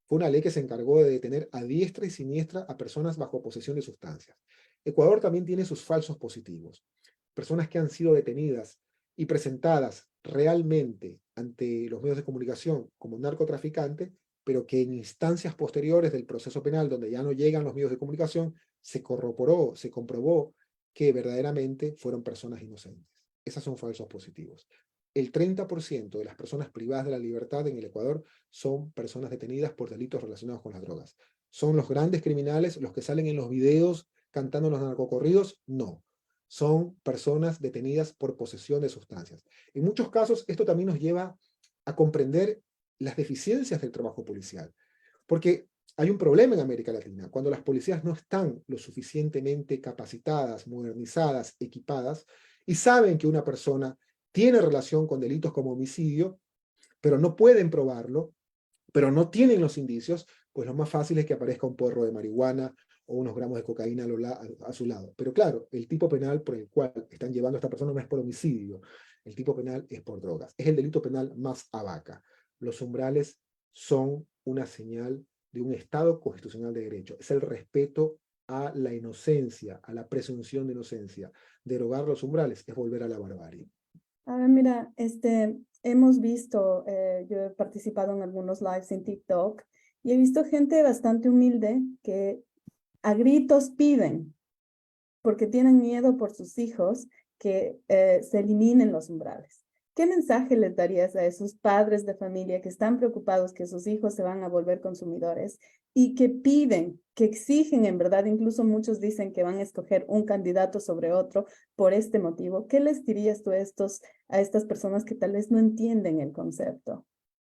fue una ley que se encargó de detener a diestra y siniestra a personas bajo posesión de sustancias. Ecuador también tiene sus falsos positivos. Personas que han sido detenidas y presentadas realmente ante los medios de comunicación como narcotraficantes, pero que en instancias posteriores del proceso penal, donde ya no llegan los medios de comunicación, se corroboró, se comprobó que verdaderamente fueron personas inocentes. Esos son falsos positivos. El 30% de las personas privadas de la libertad en el Ecuador son personas detenidas por delitos relacionados con las drogas. ¿Son los grandes criminales los que salen en los videos cantando los narcocorridos? No. Son personas detenidas por posesión de sustancias. En muchos casos, esto también nos lleva a comprender las deficiencias del trabajo policial. Porque hay un problema en América Latina. Cuando las policías no están lo suficientemente capacitadas, modernizadas, equipadas, y saben que una persona tiene relación con delitos como homicidio, pero no pueden probarlo, pero no tienen los indicios, pues lo más fácil es que aparezca un porro de marihuana o unos gramos de cocaína a su lado. Pero claro, el tipo penal por el cual están llevando a esta persona no es por homicidio, el tipo penal es por drogas. Es el delito penal más abaca. Los umbrales son una señal de un Estado constitucional de derecho. Es el respeto a la inocencia, a la presunción de inocencia. Derogar los umbrales es volver a la barbarie. Ahora, mira, hemos visto, yo he participado en algunos lives en TikTok y he visto gente bastante humilde que a gritos piden, porque tienen miedo por sus hijos, que se eliminen los umbrales. ¿Qué mensaje les darías a esos padres de familia que están preocupados que sus hijos se van a volver consumidores y que piden, que exigen en verdad, incluso muchos dicen que van a escoger un candidato sobre otro por este motivo? ¿Qué les dirías tú a estas personas que tal vez no entienden el concepto?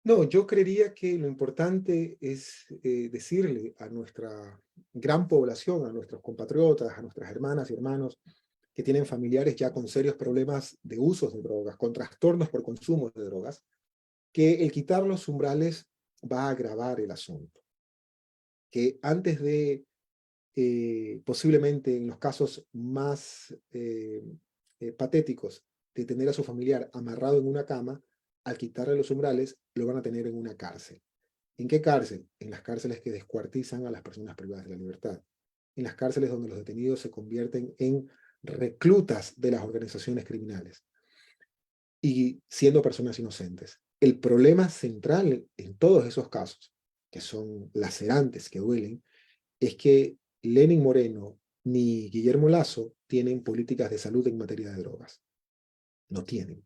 No, yo creería que lo importante es decirle a nuestra gran población, a nuestros compatriotas, a nuestras hermanas y hermanos que tienen familiares ya con serios problemas de usos de drogas, con trastornos por consumo de drogas, que el quitar los umbrales va a agravar el asunto. Que antes de, posiblemente en los casos más patéticos, de tener a su familiar amarrado en una cama, al quitarle los umbrales, lo van a tener en una cárcel. ¿En qué cárcel? En las cárceles que descuartizan a las personas privadas de la libertad. En las cárceles donde los detenidos se convierten en reclutas de las organizaciones criminales y siendo personas inocentes. El problema central en todos esos casos, que son lacerantes, que duelen, es que Lenin Moreno ni Guillermo Lasso tienen políticas de salud en materia de drogas. No tienen.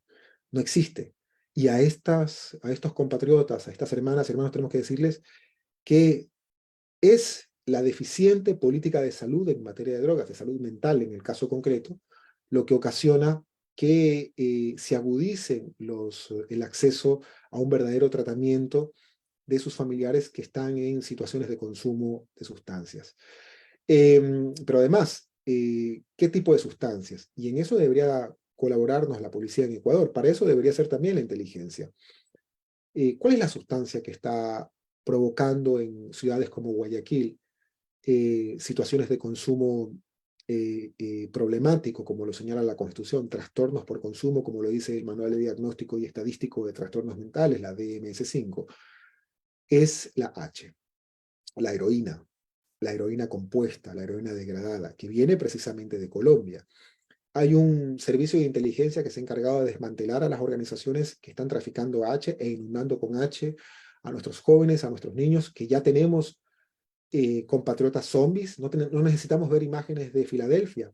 No existe. Y a estos compatriotas, a estas hermanas y hermanos, tenemos que decirles que es la deficiente política de salud en materia de drogas, de salud mental en el caso concreto, lo que ocasiona que se agudice el acceso a un verdadero tratamiento de sus familiares que están en situaciones de consumo de sustancias. Pero además, ¿qué tipo de sustancias? Y en eso debería colaborarnos la policía en Ecuador. Para eso debería ser también la inteligencia. ¿Cuál es la sustancia que está provocando en ciudades como Guayaquil situaciones de consumo problemático, como lo señala la Constitución, trastornos por consumo, como lo dice el Manual de Diagnóstico y Estadístico de Trastornos Mentales, la DMS-5? Es la H, la heroína compuesta, la heroína degradada, que viene precisamente de Colombia. Hay un servicio de inteligencia que se ha encargado de desmantelar a las organizaciones que están traficando H e inundando con H a nuestros jóvenes, a nuestros niños, que ya tenemos compatriotas zombies. No necesitamos ver imágenes de Filadelfia.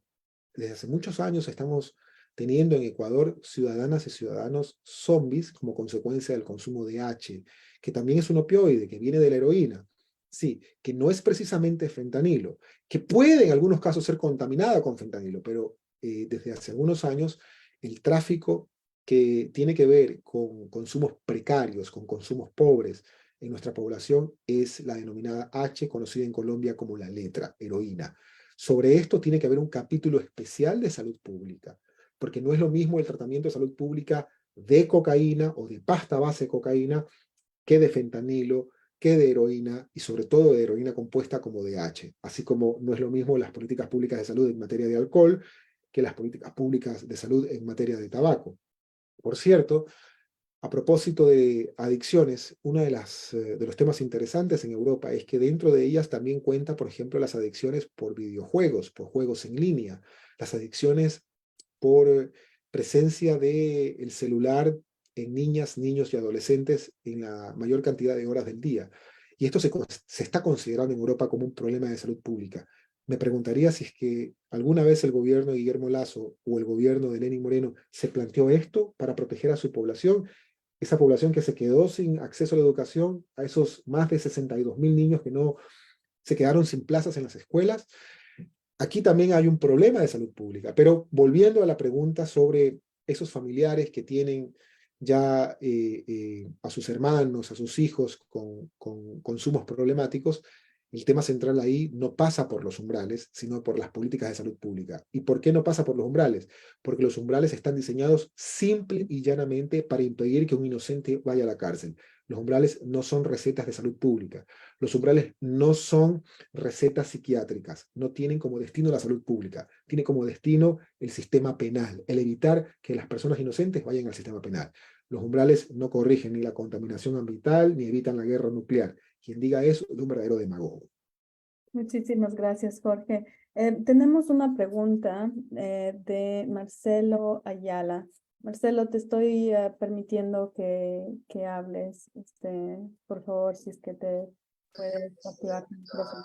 Desde hace muchos años estamos teniendo en Ecuador ciudadanas y ciudadanos zombies como consecuencia del consumo de H, que también es un opioide, que viene de la heroína. Sí, que no es precisamente fentanilo, que puede en algunos casos ser contaminada con fentanilo, pero desde hace algunos años el tráfico que tiene que ver con consumos precarios, con consumos pobres en nuestra población es la denominada H, conocida en Colombia como la letra, heroína. Sobre esto tiene que haber un capítulo especial de salud pública, porque no es lo mismo el tratamiento de salud pública de cocaína o de pasta base de cocaína que de fentanilo, que de heroína y sobre todo de heroína compuesta como de H, así como no es lo mismo las políticas públicas de salud en materia de alcohol que las políticas públicas de salud en materia de tabaco. Por cierto, a propósito de adicciones, uno de los temas interesantes en Europa es que dentro de ellas también cuenta, por ejemplo, las adicciones por videojuegos, por juegos en línea, las adicciones por presencia del celular en niñas, niños y adolescentes en la mayor cantidad de horas del día. Y esto se está considerando en Europa como un problema de salud pública. Me preguntaría si es que alguna vez el gobierno de Guillermo Lasso o el gobierno de Lenín Moreno se planteó esto para proteger a su población, esa población que se quedó sin acceso a la educación, a esos más de 62.000 niños que no se quedaron sin plazas en las escuelas. Aquí también hay un problema de salud pública, pero volviendo a la pregunta sobre esos familiares que tienen ya a sus hermanos, a sus hijos con consumos problemáticos, el tema central ahí no pasa por los umbrales, sino por las políticas de salud pública. ¿Y por qué no pasa por los umbrales? Porque los umbrales están diseñados simple y llanamente para impedir que un inocente vaya a la cárcel. Los umbrales no son recetas de salud pública. Los umbrales no son recetas psiquiátricas, no tienen como destino la salud pública, tiene como destino el sistema penal, el evitar que las personas inocentes vayan al sistema penal. Los umbrales no corrigen ni la contaminación ambiental ni evitan la guerra nuclear. Quien diga eso es un verdadero demagogo. Muchísimas gracias, Jorge. Tenemos una pregunta de Marcelo Ayala. Marcelo, te estoy permitiendo que hables. Por favor, si es que te puedes activar tu micrófono.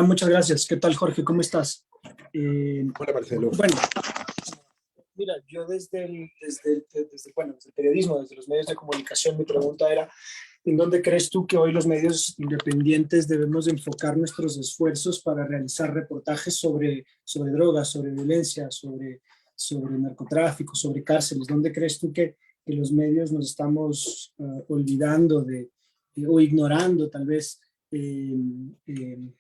Muchas gracias. ¿Qué tal, Jorge? ¿Cómo estás? Hola, Marcelo. Bueno, mira, yo desde el periodismo, desde los medios de comunicación, mi pregunta era, ¿en dónde crees tú que hoy los medios independientes debemos enfocar nuestros esfuerzos para realizar reportajes sobre drogas, sobre violencia, sobre narcotráfico, sobre cárceles? ¿Dónde crees tú que los medios nos estamos olvidando o ignorando tal vez de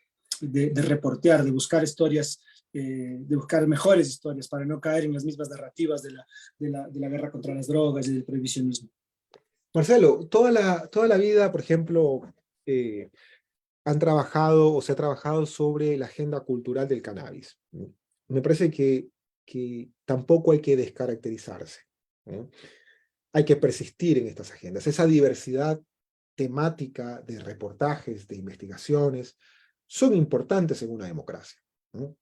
reportear, de buscar historias, de buscar mejores historias para no caer en las mismas narrativas de la guerra contra las drogas y del prohibicionismo? Marcelo, toda la vida, por ejemplo, han trabajado o se ha trabajado sobre la agenda cultural del cannabis. Me parece que tampoco hay que descaracterizarse, ¿no? Hay que persistir en estas agendas. Esa diversidad temática de reportajes, de investigaciones, son importantes en una democracia, ¿no?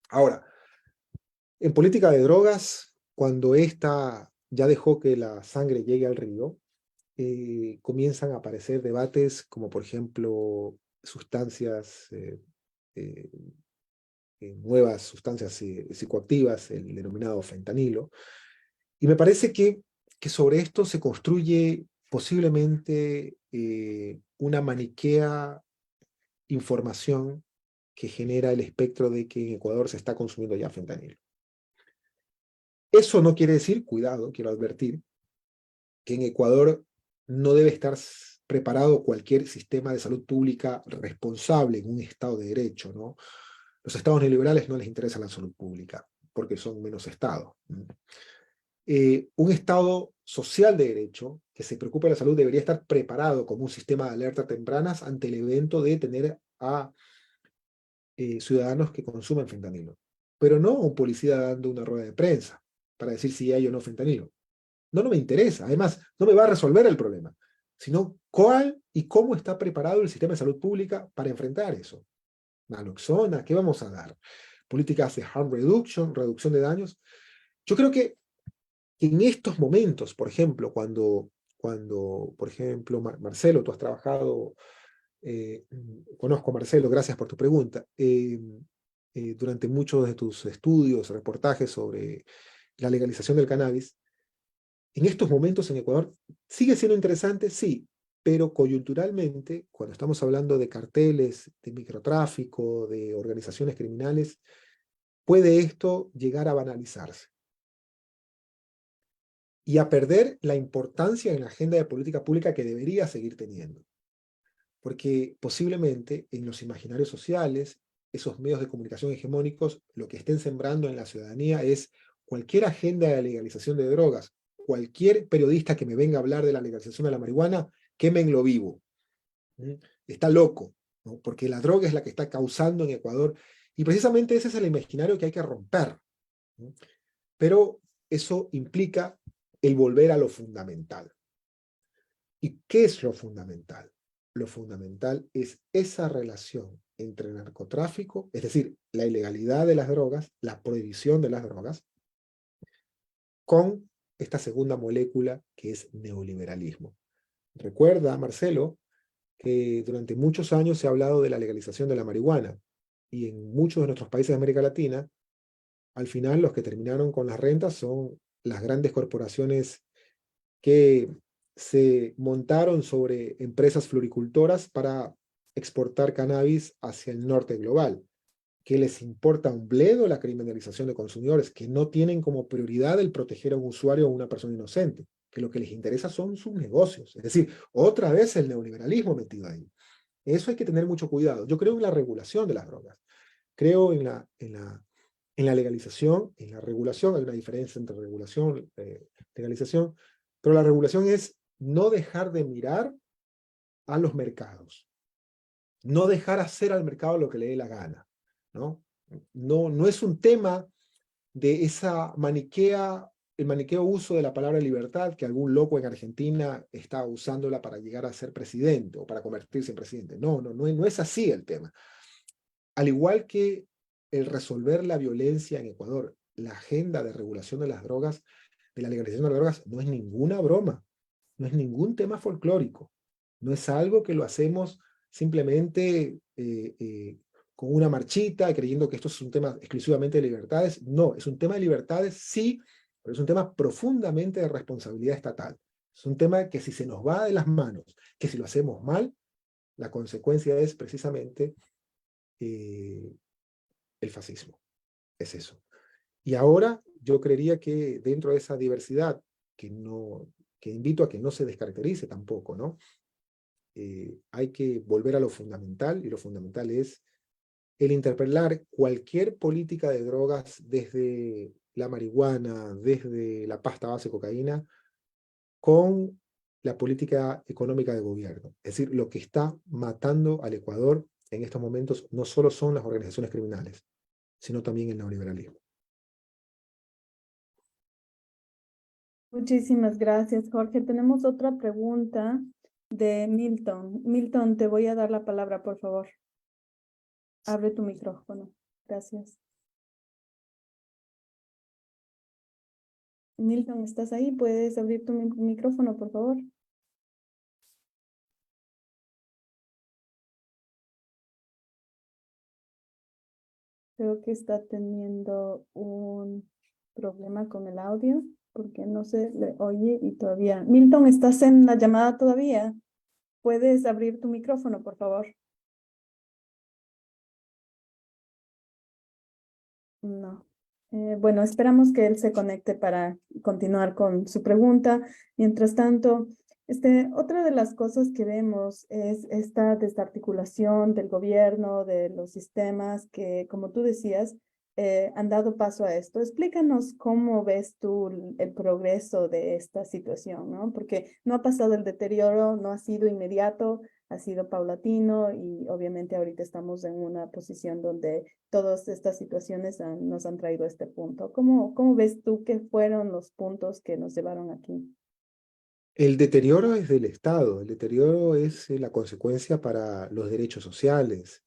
Ahora, en política de drogas, cuando esta ya dejó que la sangre llegue al río, comienzan a aparecer debates como, por ejemplo, sustancias, nuevas sustancias psicoactivas, el denominado fentanilo. Y me parece que sobre esto se construye posiblemente una maniquea información que genera el espectro de que en Ecuador se está consumiendo ya fentanilo. Eso no quiere decir, cuidado, quiero advertir, que en Ecuador no debe estar preparado cualquier sistema de salud pública responsable en un Estado de Derecho, ¿no? Los estados neoliberales no les interesa la salud pública, porque son menos estados. Un Estado social de derecho que se preocupe de la salud debería estar preparado como un sistema de alerta tempranas ante el evento de tener a ciudadanos que consumen fentanilo. Pero no un policía dando una rueda de prensa para decir si hay o no fentanilo. No me interesa. Además, no me va a resolver el problema, sino cuál y cómo está preparado el sistema de salud pública para enfrentar eso. Naloxona, ¿qué vamos a dar? Políticas de harm reduction, reducción de daños. Yo creo que en estos momentos, por ejemplo, cuando por ejemplo, Marcelo, tú has trabajado, conozco a Marcelo, gracias por tu pregunta, durante muchos de tus estudios, reportajes sobre la legalización del cannabis, en estos momentos en Ecuador sigue siendo interesante, sí, pero coyunturalmente, cuando estamos hablando de carteles, de microtráfico, de organizaciones criminales, puede esto llegar a banalizarse y a perder la importancia en la agenda de política pública que debería seguir teniendo. Porque posiblemente en los imaginarios sociales, esos medios de comunicación hegemónicos, lo que estén sembrando en la ciudadanía es cualquier agenda de legalización de drogas, cualquier periodista que me venga a hablar de la legalización de la marihuana, quémenlo vivo. Está loco, ¿no? Porque la droga es la que está causando en Ecuador, y precisamente ese es el imaginario que hay que romper, ¿no? Pero eso implica el volver a lo fundamental. ¿Y qué es lo fundamental? Lo fundamental es esa relación entre narcotráfico, es decir, la ilegalidad de las drogas, la prohibición de las drogas, con esta segunda molécula que es neoliberalismo. Recuerda, Marcelo, que durante muchos años se ha hablado de la legalización de la marihuana, y en muchos de nuestros países de América Latina, al final los que terminaron con las rentas son las grandes corporaciones que se montaron sobre empresas floricultoras para exportar cannabis hacia el norte global, que les importa un bledo la criminalización de consumidores, que no tienen como prioridad el proteger a un usuario o a una persona inocente, que lo que les interesa son sus negocios. Es decir, otra vez el neoliberalismo metido ahí. Eso hay que tener mucho cuidado. Yo creo en la regulación de las drogas. Creo en la legalización, en la regulación. Hay una diferencia entre regulación y legalización, pero la regulación es no dejar de mirar a los mercados, no dejar hacer al mercado lo que le dé la gana, ¿no? No es un tema de esa el maniqueo uso de la palabra libertad, que algún loco en Argentina está usándola para llegar a ser presidente o para convertirse en presidente. No es así el tema. Al igual que el resolver la violencia en Ecuador, la agenda de regulación de las drogas, de la legalización de las drogas, no es ninguna broma, no es ningún tema folclórico, no es algo que lo hacemos simplemente con una marchita, creyendo que esto es un tema exclusivamente de libertades. No, es un tema de libertades, sí, pero es un tema profundamente de responsabilidad estatal. Es un tema que si se nos va de las manos, que si lo hacemos mal, la consecuencia es precisamente el fascismo. Es eso. Y ahora yo creería que dentro de esa diversidad, que invito a que no se descaracterice tampoco, ¿no? Hay que volver a lo fundamental, y lo fundamental es el interpelar cualquier política de drogas, desde la marihuana, desde la pasta base de cocaína, con la política económica de gobierno. Es decir, lo que está matando al Ecuador en estos momentos no solo son las organizaciones criminales, sino también el neoliberalismo. Muchísimas gracias, Jorge. Tenemos otra pregunta de Milton. Milton, te voy a dar la palabra, por favor. Abre tu micrófono. Gracias. Milton, ¿estás ahí? ¿Puedes abrir tu micrófono, por favor? Creo que está teniendo un problema con el audio, porque no se le oye y todavía. Milton, ¿estás en la llamada todavía? ¿Puedes abrir tu micrófono, por favor? No. Bueno, esperamos que él se conecte para continuar con su pregunta. Mientras tanto, otra de las cosas que vemos es esta desarticulación del gobierno, de los sistemas que, como tú decías, han dado paso a esto. Explícanos cómo ves tú el progreso de esta situación, ¿no? Porque no ha pasado el deterioro, no ha sido inmediato, ha sido paulatino, y obviamente ahorita estamos en una posición donde todas estas situaciones nos han traído a este punto. ¿Cómo ves tú qué fueron los puntos que nos llevaron aquí? El deterioro es del Estado, el deterioro es la consecuencia para los derechos sociales,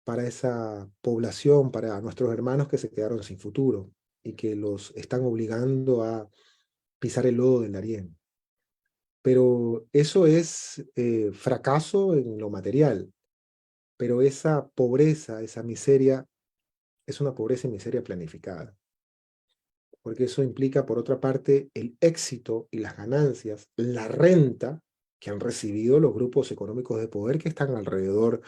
para esa población, para nuestros hermanos que se quedaron sin futuro y que los están obligando a pisar el lodo del Darién. Pero eso es fracaso en lo material, pero esa pobreza, esa miseria, es una pobreza y miseria planificada. Porque eso implica, por otra parte, el éxito y las ganancias, la renta que han recibido los grupos económicos de poder que están alrededor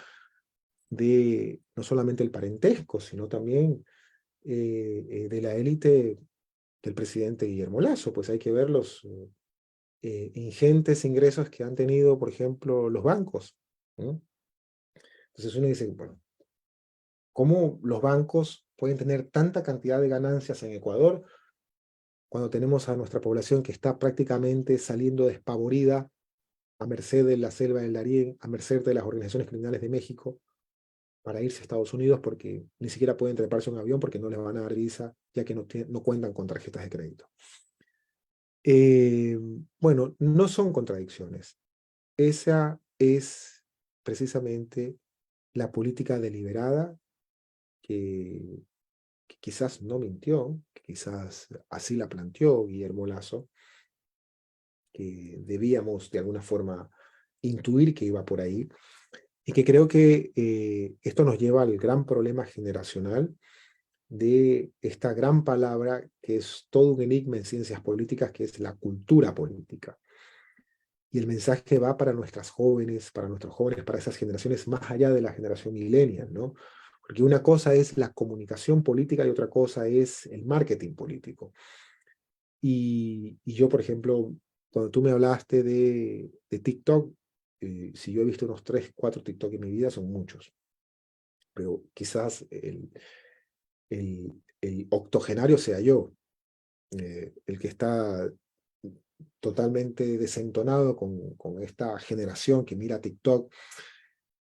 de no solamente el parentesco, sino también de la élite del presidente Guillermo Lasso. Pues hay que ver los ingentes ingresos que han tenido, por ejemplo, los bancos, ¿no? Entonces uno dice, bueno, ¿cómo los bancos pueden tener tanta cantidad de ganancias en Ecuador cuando tenemos a nuestra población que está prácticamente saliendo despavorida a merced de la selva del Darién, a merced de las organizaciones criminales de México, para irse a Estados Unidos porque ni siquiera pueden treparse a un avión porque no les van a dar visa, ya que no cuentan con tarjetas de crédito? Bueno, no son contradicciones. Esa es precisamente la política deliberada que quizás no mintió, que quizás así la planteó Guillermo Lasso, que debíamos de alguna forma intuir que iba por ahí, y que creo que esto nos lleva al gran problema generacional de esta gran palabra que es todo un enigma en ciencias políticas, que es la cultura política. Y el mensaje va para nuestras jóvenes, para nuestros jóvenes, para esas generaciones más allá de la generación millennial, ¿no? Porque una cosa es la comunicación política y otra cosa es el marketing político. Y yo, por ejemplo, cuando tú me hablaste de TikTok, si yo he visto unos 3, 4 TikTok en mi vida, son muchos. Pero quizás el octogenario sea yo, el que está totalmente desentonado con esta generación que mira TikTok,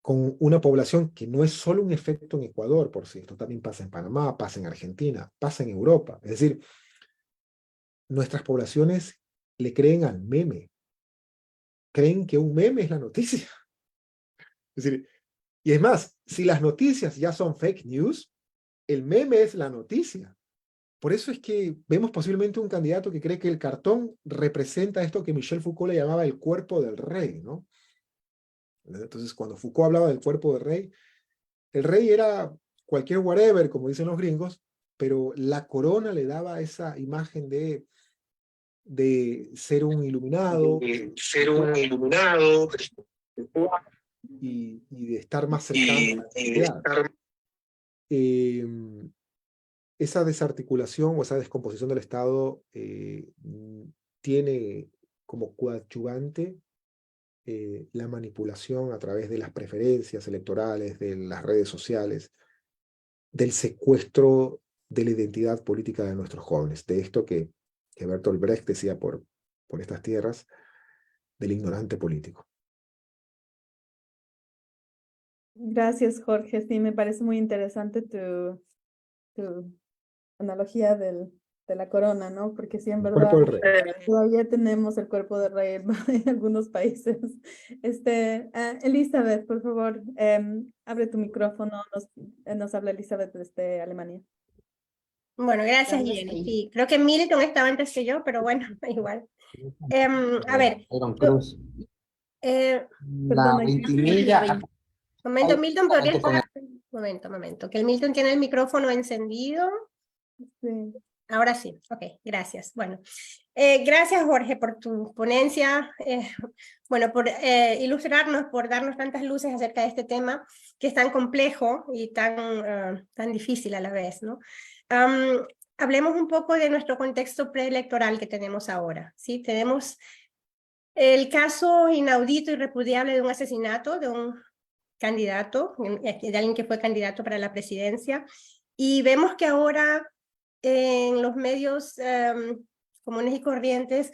con una población que no es solo un efecto en Ecuador, por si esto también pasa en Panamá, pasa en Argentina, pasa en Europa. Es decir, nuestras poblaciones le creen al meme, creen que un meme es la noticia. Es decir, y es más, si las noticias ya son fake news, el meme es la noticia. Por eso es que vemos posiblemente un candidato que cree que el cartón representa esto que Michel Foucault le llamaba el cuerpo del rey, ¿no? Entonces, cuando Foucault hablaba del cuerpo del rey, el rey era cualquier whatever, como dicen los gringos, pero la corona le daba esa imagen de ser un iluminado, y de estar más cercano a la sociedad. Esa desarticulación o esa descomposición del Estado tiene como coadyuvante la manipulación a través de las preferencias electorales, de las redes sociales, del secuestro de la identidad política de nuestros jóvenes, de esto que Bertolt Brecht decía por estas tierras, del ignorante político. Gracias, Jorge. Sí, me parece muy interesante tu analogía de la corona, ¿no? Porque sí, en El verdad, cuerpo del rey. todavía tenemos el cuerpo de rey en algunos países. Elizabeth, por favor, abre tu micrófono. Nos habla Elizabeth desde Alemania. Bueno, gracias, Gracias. Jenny. Sí, creo que Milton estaba antes que yo, pero bueno, igual. A ver, Iron Cruz. eh, La Perdona, ventanilla. momento, Milton, ¿podrías con parar? Momento, que el Milton tiene el micrófono encendido. sí. Ahora sí, ok, gracias. Bueno, gracias, Jorge, por tu ponencia, bueno, por ilustrarnos, por darnos tantas luces acerca de este tema que es tan complejo y tan difícil a la vez, ¿no? Hablemos un poco de nuestro contexto preelectoral que tenemos ahora, ¿sí? Tenemos el caso inaudito y repudiable de un asesinato de un candidato, de alguien que fue candidato para la presidencia, y vemos que ahora en los medios comunes y corrientes,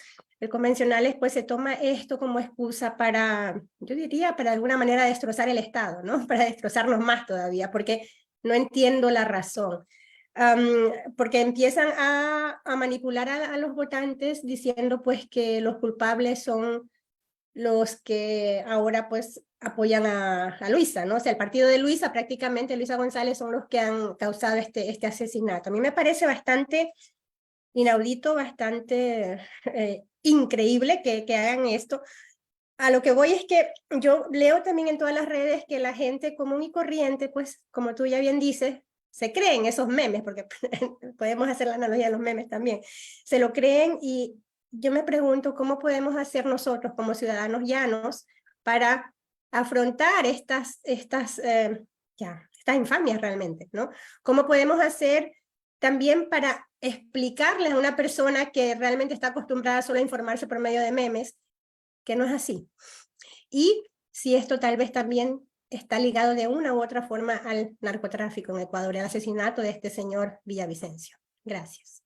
convencionales, pues se toma esto como excusa para, yo diría, para de alguna manera destrozar el Estado, ¿no? Para destrozarnos más todavía, porque no entiendo la razón. Porque empiezan a manipular a los votantes diciendo pues que los culpables son los que ahora pues apoyan a Luisa, ¿no? O sea, el partido de Luisa, prácticamente Luisa González, son los que han causado este asesinato. A mí me parece bastante inaudito, bastante increíble que hagan esto. A lo que voy es que yo leo también en todas las redes que la gente común y corriente, pues como tú ya bien dices, se creen esos memes, porque podemos hacer la analogía de los memes también, se lo creen y yo me pregunto cómo podemos hacer nosotros como ciudadanos llanos para afrontar estas infamias realmente, ¿no? ¿Cómo podemos hacer también para explicarles a una persona que realmente está acostumbrada solo a informarse por medio de memes, que no es así? Y si esto tal vez también está ligado de una u otra forma al narcotráfico en Ecuador, el asesinato de este señor Villavicencio. Gracias.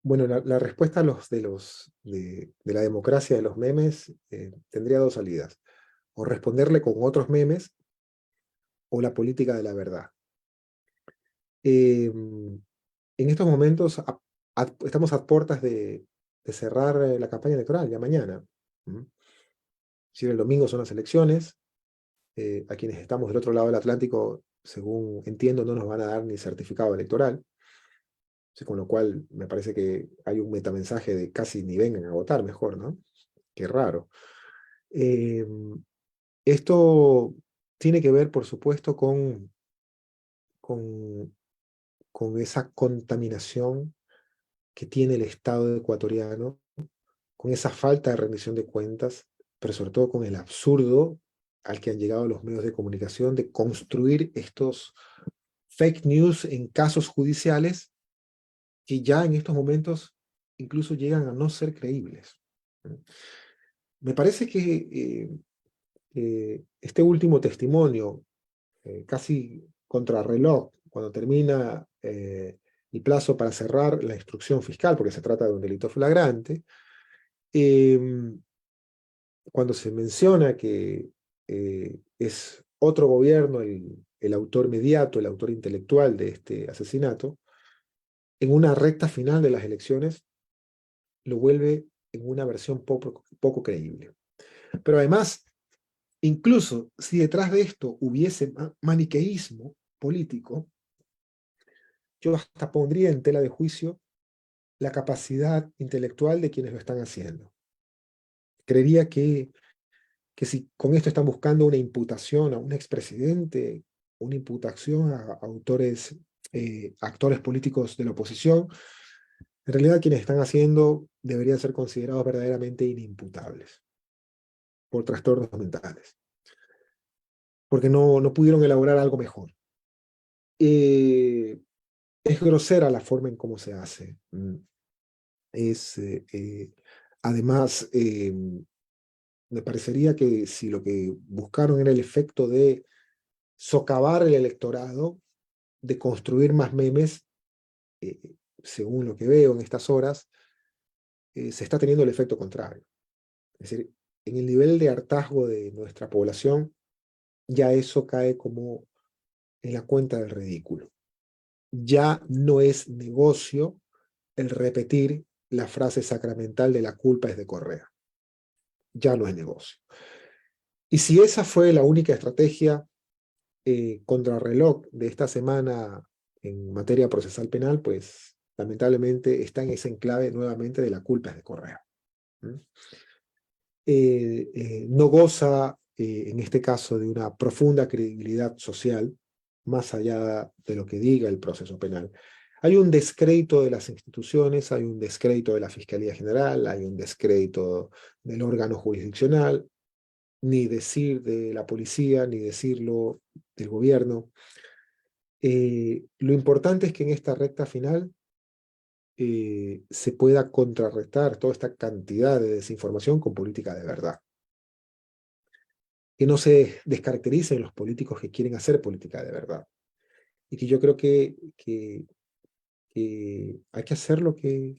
Bueno, la respuesta a de la democracia de los memes tendría dos salidas. O responderle con otros memes, o la política de la verdad. En estos momentos estamos a puertas de cerrar la campaña electoral, ya mañana. Si el domingo son las elecciones, a quienes estamos del otro lado del Atlántico, según entiendo, no nos van a dar ni certificado electoral. Con lo cual me parece que hay un metamensaje de casi ni vengan a votar, mejor, ¿no? Qué raro. Esto tiene que ver, por supuesto, con esa contaminación que tiene el Estado ecuatoriano, con esa falta de rendición de cuentas, pero sobre todo con el absurdo al que han llegado los medios de comunicación de construir estos fake news en casos judiciales que ya en estos momentos incluso llegan a no ser creíbles. Me parece que este último testimonio, casi contrarreloj, cuando termina el plazo para cerrar la instrucción fiscal, porque se trata de un delito flagrante, cuando se menciona que es otro gobierno el autor mediato, el autor intelectual de este asesinato, en una recta final de las elecciones, lo vuelve en una versión poco creíble. Pero además, incluso si detrás de esto hubiese maniqueísmo político, yo hasta pondría en tela de juicio la capacidad intelectual de quienes lo están haciendo. Creería que si con esto están buscando una imputación a un expresidente, una imputación a autores, actores políticos de la oposición, en realidad quienes están haciendo deberían ser considerados verdaderamente inimputables por trastornos mentales, porque no pudieron elaborar algo mejor. Es grosera la forma en cómo se hace. Además, me parecería que si lo que buscaron era el efecto de socavar el electorado, de construir más memes, según lo que veo en estas horas, se está teniendo el efecto contrario. Es decir, en el nivel de hartazgo de nuestra población, ya eso cae como en la cuenta del ridículo. Ya no es negocio el repetir la frase sacramental de la culpa es de Correa. Ya no es negocio. Y si esa fue la única estrategia contrarreloj de esta semana en materia procesal penal, pues lamentablemente está en ese enclave nuevamente de la culpa es de Correa. No goza, en este caso, de una profunda credibilidad social, más allá de lo que diga el proceso penal. Hay un descrédito de las instituciones, hay un descrédito de la Fiscalía General, hay un descrédito del órgano jurisdiccional, ni decir de la policía, ni decirlo del gobierno. Lo importante es que en esta recta final se pueda contrarrestar toda esta cantidad de desinformación con política de verdad. Que no se descaractericen los políticos que quieren hacer política de verdad. Y que yo creo que hay que hacer lo que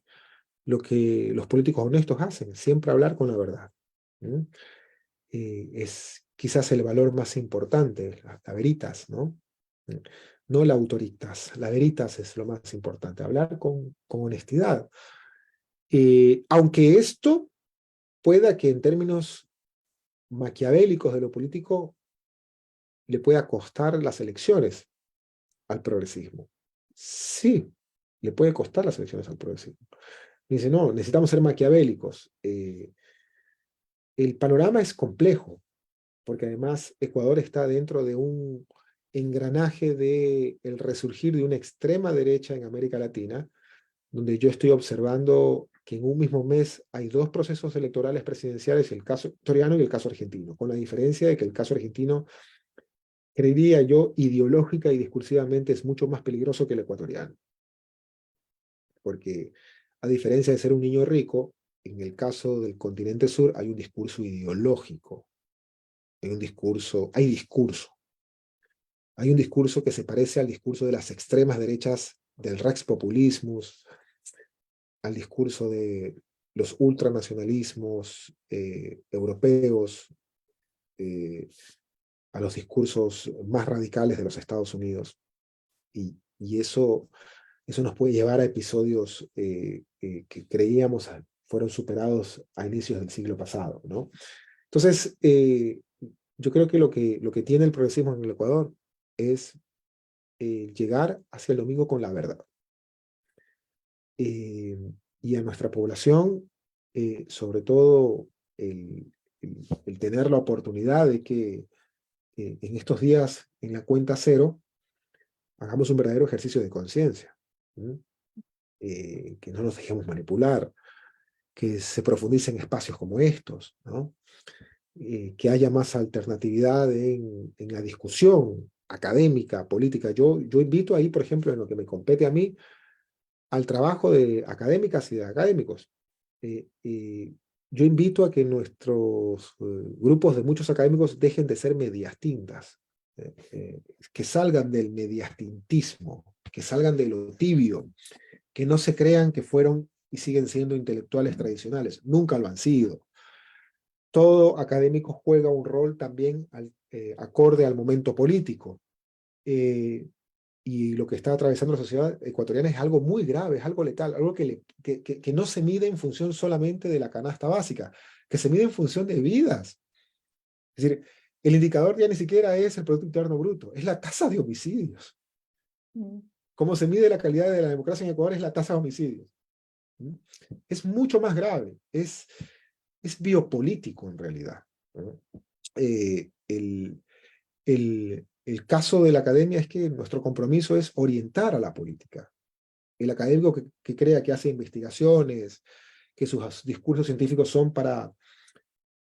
los políticos honestos hacen, siempre hablar con la verdad. Es quizás el valor más importante, la veritas, ¿no? No la autoritas, la veritas es lo más importante, hablar con honestidad. Aunque esto pueda que en términos maquiavélicos de lo político le pueda costar las elecciones al progresismo. Sí, le puede costar las elecciones al progresismo. Dice, no, necesitamos ser maquiavélicos. El panorama es complejo, porque además Ecuador está dentro de un engranaje del resurgir de una extrema derecha en América Latina, donde yo estoy observando que en un mismo mes hay dos procesos electorales presidenciales, el caso ecuatoriano y el caso argentino, con la diferencia de que el caso argentino, creería yo, ideológica y discursivamente es mucho más peligroso que el ecuatoriano. Porque a diferencia de ser un niño rico, en el caso del continente sur hay un discurso ideológico, hay un discurso, hay un discurso que se parece al discurso de las extremas derechas del Rex Populismus, al discurso de los ultranacionalismos europeos, a los discursos más radicales de los Estados Unidos. Y eso nos puede llevar a episodios que creíamos fueron superados a inicios del siglo pasado, ¿no? Entonces, yo creo que lo que tiene el progresismo en el Ecuador es llegar hacia el domingo con la verdad. Y a nuestra población, sobre todo el tener la oportunidad de que en estos días, en la cuenta cero, hagamos un verdadero ejercicio de conciencia, que no nos dejemos manipular, que se profundice en espacios como estos, ¿no? Que haya más alternatividad en la discusión académica, política. Yo invito ahí, por ejemplo, en lo que me compete a mí, al trabajo de académicas y de académicos. Yo invito a que nuestros grupos de muchos académicos dejen de ser medias tintas, que salgan del mediastintismo, que salgan de lo tibio, que no se crean que fueron y siguen siendo intelectuales tradicionales. Nunca lo han sido. Todo académico juega un rol también acorde al momento político. Y lo que está atravesando la sociedad ecuatoriana es algo muy grave, es algo letal, algo que no se mide en función solamente de la canasta básica, que se mide en función de vidas. Es decir, el indicador ya ni siquiera es el Producto Interno Bruto, es la tasa de homicidios. Cómo se mide la calidad de la democracia en Ecuador es la tasa de homicidios. Es mucho más grave, es biopolítico en realidad, ¿no? El caso de la academia es que nuestro compromiso es orientar a la política. El académico que crea que hace investigaciones, que sus discursos científicos son para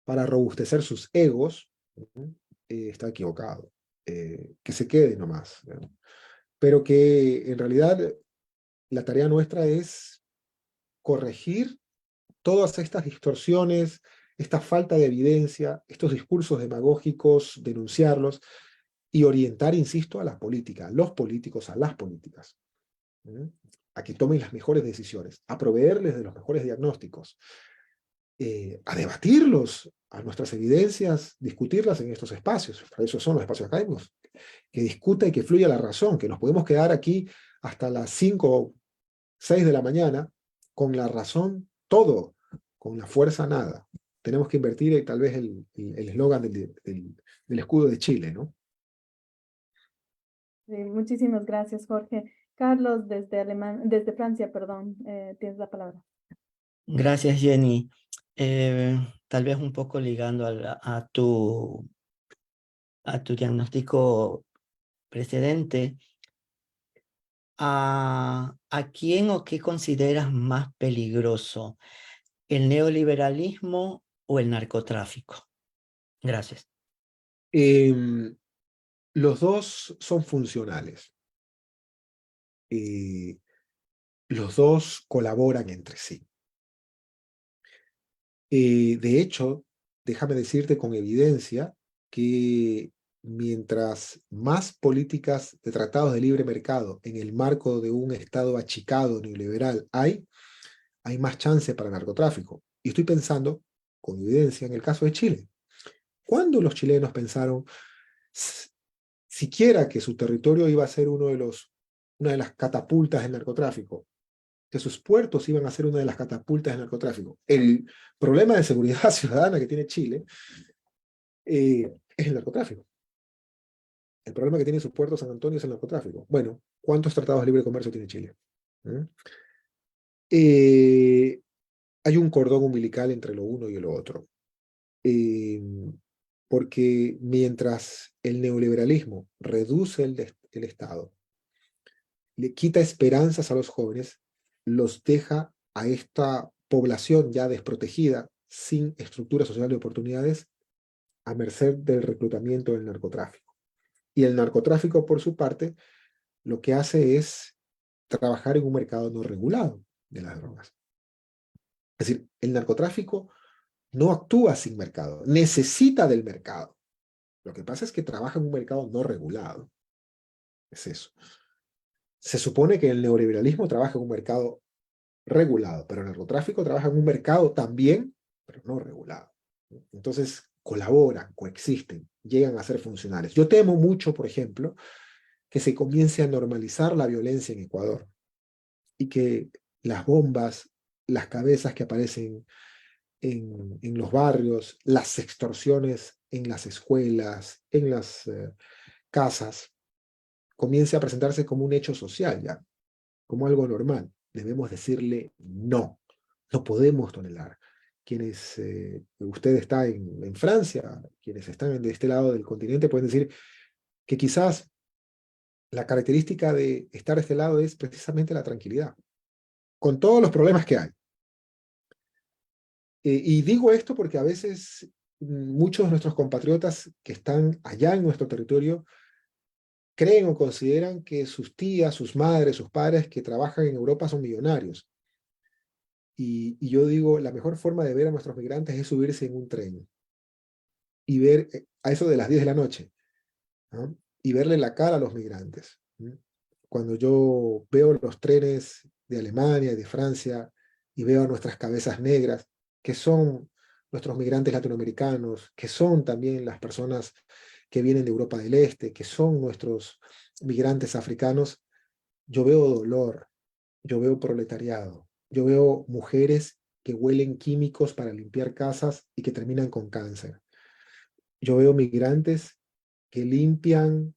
robustecer sus egos, está equivocado. Que se quede nomás, ¿no? Pero que en realidad la tarea nuestra es corregir todas estas distorsiones, esta falta de evidencia, estos discursos demagógicos, denunciarlos y orientar, insisto, a la política, a los políticos, a las políticas, a que tomen las mejores decisiones, a proveerles de los mejores diagnósticos, a debatirlos, a nuestras evidencias, discutirlas en estos espacios. Para eso son los espacios académicos. Que discuta y que fluya la razón, que nos podemos quedar aquí hasta las 5 o 6 de la mañana con la razón todo, con la fuerza nada. Tenemos que invertir tal vez el eslogan del escudo de Chile, ¿no? Sí, muchísimas gracias, Jorge. Carlos, desde Francia, perdón, tienes la palabra. Gracias, Jenny. Tal vez un poco ligando a tu diagnóstico precedente, ¿a quién o qué consideras más peligroso? ¿El neoliberalismo o el narcotráfico? Gracias. Los dos son funcionales. Los dos colaboran entre sí. De hecho, déjame decirte con evidencia que mientras más políticas de tratados de libre mercado en el marco de un Estado achicado neoliberal hay más chance para el narcotráfico. Y estoy pensando, con evidencia, en el caso de Chile. ¿Cuándo los chilenos pensaron siquiera que su territorio iba a ser una de las catapultas del narcotráfico? Que sus puertos iban a ser una de las catapultas del narcotráfico. El problema de seguridad ciudadana que tiene Chile es el narcotráfico. El problema que tiene sus puertos San Antonio es el narcotráfico. Bueno, ¿cuántos tratados de libre comercio tiene Chile? Hay un cordón umbilical entre lo uno y lo otro. porque mientras el neoliberalismo reduce el Estado, le quita esperanzas a los jóvenes, los deja a esta población ya desprotegida, sin estructura social de oportunidades, a merced del reclutamiento del narcotráfico. Y el narcotráfico, por su parte, lo que hace es trabajar en un mercado no regulado de las drogas. Es decir, el narcotráfico no actúa sin mercado, necesita del mercado. Lo que pasa es que trabaja en un mercado no regulado. Es eso. Se supone que el neoliberalismo trabaja en un mercado regulado, pero el narcotráfico trabaja en un mercado también, pero no regulado. Entonces colaboran, coexisten, llegan a ser funcionales. Yo temo mucho, por ejemplo, que se comience a normalizar la violencia en Ecuador y que las bombas, las cabezas que aparecen en los barrios, las extorsiones en las escuelas, en las casas, comience a presentarse como un hecho social ya, como algo normal. Debemos decirle no, no podemos tolerar. Quienes, usted está en Francia, quienes están de este lado del continente pueden decir que quizás la característica de estar de este lado es precisamente la tranquilidad, con todos los problemas que hay. Y digo esto porque a veces muchos de nuestros compatriotas que están allá en nuestro territorio creen o consideran que sus tías, sus madres, sus padres que trabajan en Europa son millonarios. Y yo digo, la mejor forma de ver a nuestros migrantes es subirse en un tren y ver a eso de las 10 de la noche, ¿no? Y verle la cara a los migrantes, ¿no? Cuando yo veo los trenes de Alemania y de Francia y veo a nuestras cabezas negras, que son nuestros migrantes latinoamericanos, que son también las personas que vienen de Europa del Este, que son nuestros migrantes africanos, yo veo dolor, yo veo proletariado, yo veo mujeres que huelen químicos para limpiar casas y que terminan con cáncer. Yo veo migrantes que limpian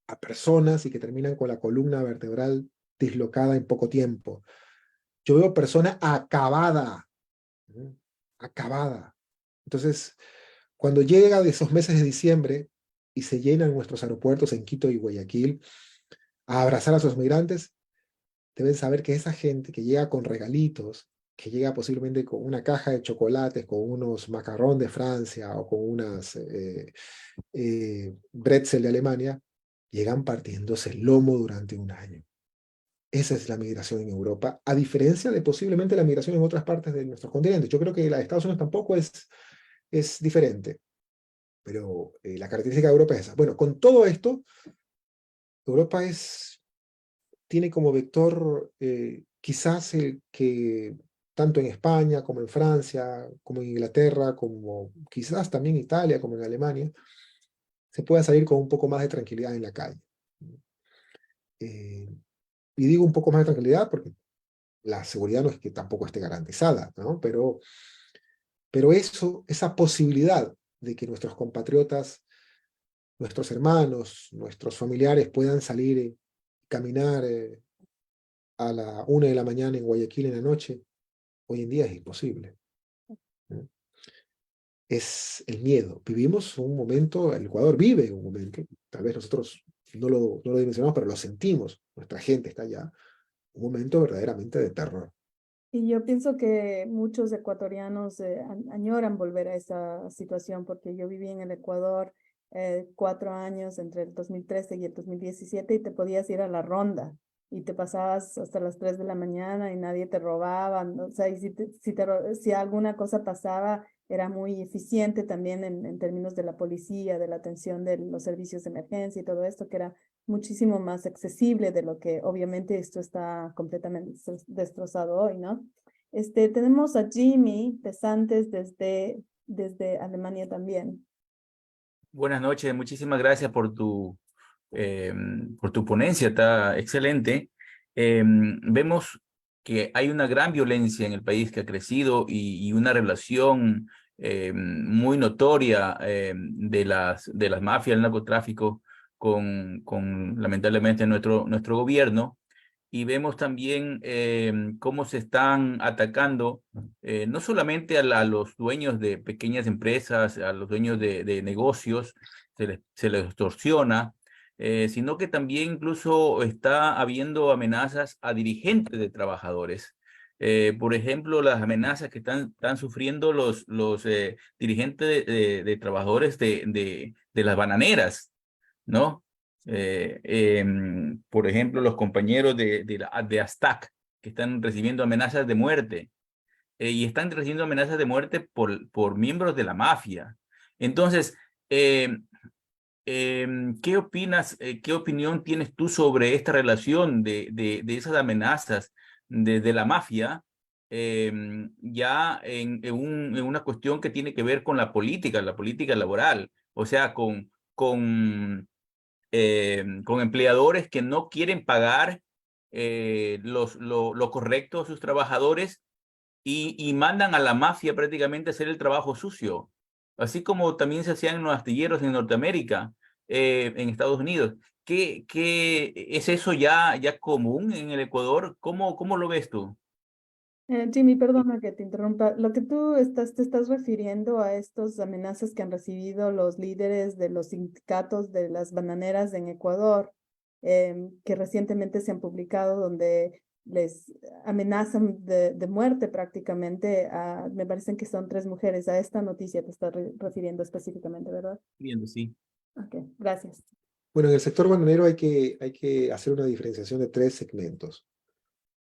a personas y que terminan con la columna vertebral dislocada en poco tiempo. Yo veo personas acabada, ¿no? Acabada. Entonces, cuando llega de esos meses de diciembre y se llenan nuestros aeropuertos en Quito y Guayaquil a abrazar a sus migrantes, deben saber que esa gente que llega con regalitos, que llega posiblemente con una caja de chocolates, con unos macarrón de Francia o con unas bretzel de Alemania, llegan partiéndose el lomo durante un año. Esa es la migración en Europa, a diferencia de posiblemente la migración en otras partes de nuestros continentes. Yo creo que la de Estados Unidos tampoco es diferente, pero la característica de Europa es esa. Bueno, con todo esto, Europa tiene como vector quizás el que tanto en España como en Francia, como en Inglaterra, como quizás también en Italia, como en Alemania, se pueda salir con un poco más de tranquilidad en la calle. Y digo un poco más de tranquilidad porque la seguridad no es que tampoco esté garantizada, ¿no? Pero esa posibilidad de que nuestros compatriotas, nuestros hermanos, nuestros familiares puedan salir y caminar a la 1 de la mañana en Guayaquil en la noche, hoy en día es imposible, ¿no? Es el miedo. Vivimos un momento, el Ecuador vive un momento, tal vez nosotros no lo dimensionamos, pero lo sentimos, nuestra gente está allá, un momento verdaderamente de terror. Y yo pienso que muchos ecuatorianos añoran volver a esa situación, porque yo viví en el Ecuador 4 años entre el 2013 y el 2017 y te podías ir a la ronda y te pasabas hasta las 3 de la mañana y nadie te robaba, ¿no? O sea, y si alguna cosa pasaba, era muy eficiente también en términos de la policía, de la atención de los servicios de emergencia y todo esto, que era muchísimo más accesible de lo que obviamente esto está completamente destrozado hoy, ¿no? Tenemos a Jimmy Pesantes desde Alemania también. Buenas noches, muchísimas gracias por tu ponencia, está excelente. Vemos que hay una gran violencia en el país que ha crecido y una relación muy notoria de las mafias, el narcotráfico con lamentablemente nuestro gobierno. y vemos también cómo se están atacando no solamente a los dueños de pequeñas empresas, a los dueños de negocios, se les extorsiona, sino que también incluso está habiendo amenazas a dirigentes de trabajadores. Por ejemplo, las amenazas que están sufriendo los dirigentes de trabajadores de las bananeras, ¿no? Por ejemplo, los compañeros de Astac, que están recibiendo amenazas de muerte, y están recibiendo amenazas de muerte por miembros de la mafia. Entonces, ¿qué opinas, qué opinión tienes tú sobre esta relación de esas amenazas de la mafia, ya en una cuestión que tiene que ver con la política laboral? O sea, con empleadores que no quieren pagar lo correcto a sus trabajadores y mandan a la mafia prácticamente a hacer el trabajo sucio, así como también se hacían en los astilleros en Norteamérica, en Estados Unidos. ¿Qué es eso ya común en el Ecuador? ¿Cómo lo ves tú? Jimmy, perdona que te interrumpa. Lo que tú te estás refiriendo a estas amenazas que han recibido los líderes de los sindicatos de las bananeras en Ecuador, que recientemente se han publicado, donde les amenazan de muerte prácticamente me parecen que son 3 mujeres. A esta noticia te estás refiriendo específicamente, ¿verdad? Viendo, sí. Ok, gracias. Bueno, en el sector bananero hay que hacer una diferenciación de 3 segmentos.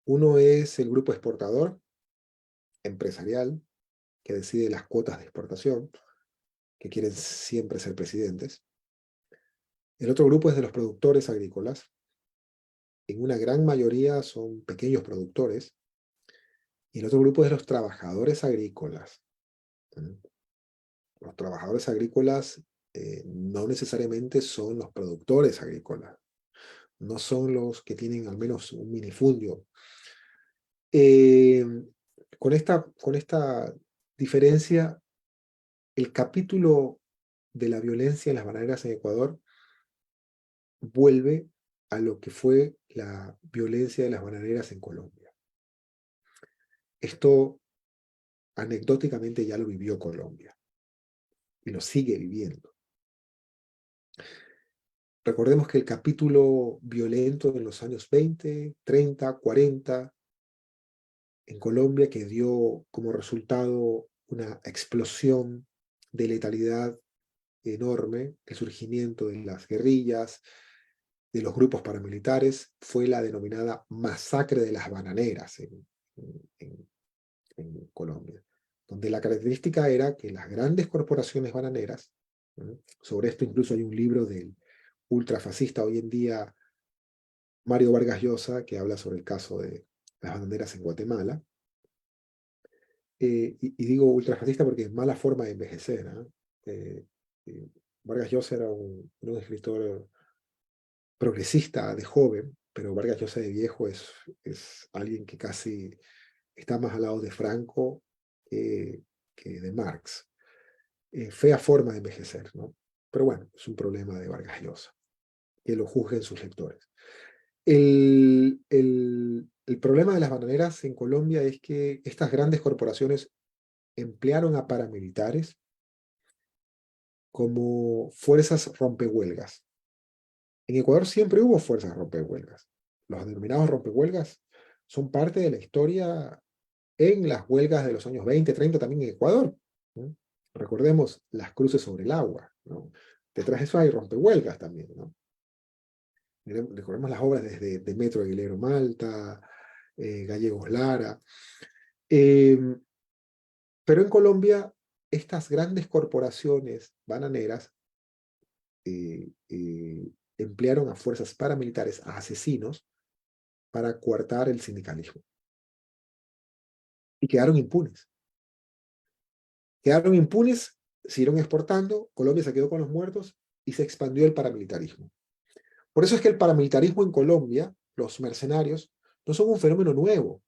Uno es el grupo exportador, empresarial, que decide las cuotas de exportación, que quieren siempre ser presidentes. El otro grupo es de los productores agrícolas. En una gran mayoría son pequeños productores. Y el otro grupo es de los trabajadores agrícolas. Los trabajadores agrícolas no necesariamente son los productores agrícolas. No son los que tienen al menos un minifundio. Con esta diferencia, el capítulo de la violencia en las bananeras en Ecuador vuelve a lo que fue la violencia de las bananeras en Colombia. Esto anecdóticamente ya lo vivió Colombia y lo sigue viviendo. Recordemos que el capítulo violento en los años 20, 30, 40 en Colombia, que dio como resultado una explosión de letalidad enorme, el surgimiento de las guerrillas, de los grupos paramilitares, fue la denominada masacre de las bananeras en Colombia, donde la característica era que las grandes corporaciones bananeras, sobre esto incluso hay un libro del ultrafascista hoy en día, Mario Vargas Llosa, que habla sobre el caso de las bananeras en Guatemala, y digo ultrafascista porque es mala forma de envejecer. Vargas Llosa era un escritor progresista de joven, pero Vargas Llosa de viejo es alguien que casi está más al lado de Franco que de Marx. Fea forma de envejecer, ¿no? Pero bueno, es un problema de Vargas Llosa, que lo juzguen sus lectores. El problema de las bananeras en Colombia es que estas grandes corporaciones emplearon a paramilitares como fuerzas rompehuelgas. En Ecuador siempre hubo fuerzas rompehuelgas. Los denominados rompehuelgas son parte de la historia en las huelgas de los años 20, 30 también en Ecuador, ¿no? Recordemos las cruces sobre el agua, ¿no? Detrás de eso hay rompehuelgas también, ¿no? Recordemos las obras desde Demetrio Aguilera Malta, Gallegos Lara. Pero en Colombia, estas grandes corporaciones bananeras emplearon a fuerzas paramilitares, a asesinos, para coartar el sindicalismo. Y quedaron impunes. Quedaron impunes, siguieron exportando, Colombia se quedó con los muertos y se expandió el paramilitarismo. Por eso es que el paramilitarismo en Colombia, los mercenarios, no son un fenómeno nuevo,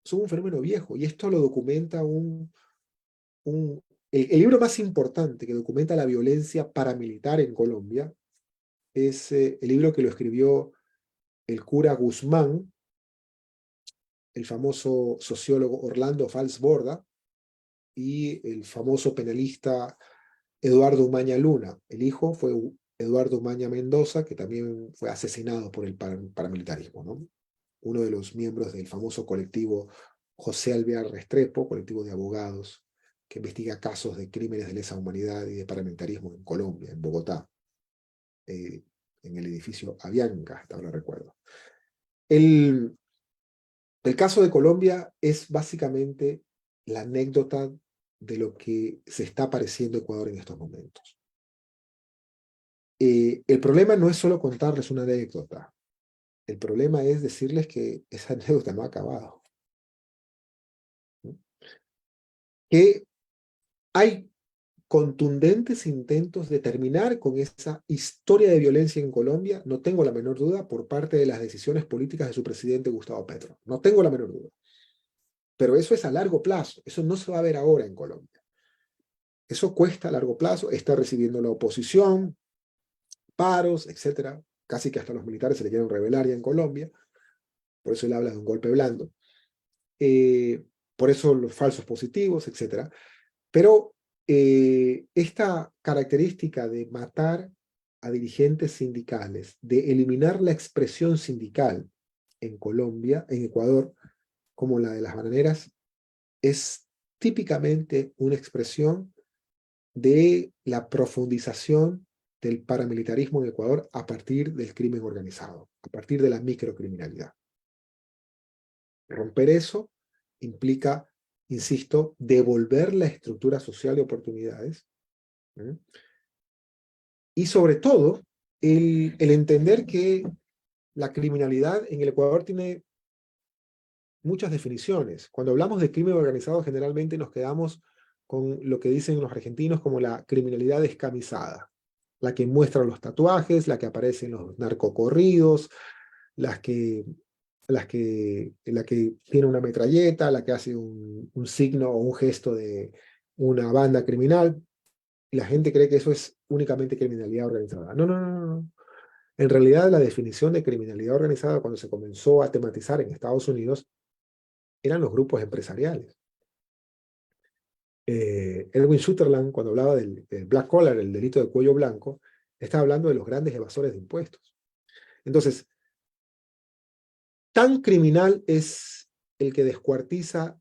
son un fenómeno viejo. Y esto lo documenta el libro más importante que documenta la violencia paramilitar en Colombia es el libro que lo escribió el cura Guzmán, el famoso sociólogo Orlando Falsborda y el famoso penalista Eduardo Umaña Luna. El hijo fue Eduardo Umaña Mendoza, que también fue asesinado por el paramilitarismo, ¿no? Uno de los miembros del famoso colectivo José Alvear Restrepo, colectivo de abogados que investiga casos de crímenes de lesa humanidad y de paramilitarismo en Colombia, en Bogotá, en el edificio Avianca, hasta ahora recuerdo. El caso de Colombia es básicamente la anécdota de lo que se está pareciendo Ecuador en estos momentos. El problema no es solo contarles una anécdota, el problema es decirles que esa anécdota no ha acabado. Que hay contundentes intentos de terminar con esa historia de violencia en Colombia, no tengo la menor duda, por parte de las decisiones políticas de su presidente Gustavo Petro. No tengo la menor duda. Pero eso es a largo plazo, eso no se va a ver ahora en Colombia. Eso cuesta a largo plazo, está recibiendo la oposición, paros, etcétera. Casi que hasta los militares se le quieren rebelar ya en Colombia, por eso él habla de un golpe blando. Por eso los falsos positivos, etcétera. Pero esta característica de matar a dirigentes sindicales, de eliminar la expresión sindical en Colombia, en Ecuador, como la de las bananeras, es típicamente una expresión de la profundización del paramilitarismo en Ecuador a partir del crimen organizado, a partir de la microcriminalidad. Romper eso implica, insisto, devolver la estructura social de oportunidades, ¿eh? Y sobre todo, el entender que la criminalidad en el Ecuador tiene muchas definiciones. Cuando hablamos de crimen organizado, generalmente nos quedamos con lo que dicen los argentinos como la criminalidad descamisada, la que muestra los tatuajes, la que aparece en los narcocorridos, la que tiene una metralleta, la que hace un signo o un gesto de una banda criminal, y la gente cree que eso es únicamente criminalidad organizada. No, no, no, no, no. En realidad, la definición de criminalidad organizada, cuando se comenzó a tematizar en Estados Unidos, eran los grupos empresariales. Erwin Sutherland, cuando hablaba del black collar, el delito de cuello blanco, estaba hablando de los grandes evasores de impuestos. Entonces, tan criminal es el que descuartiza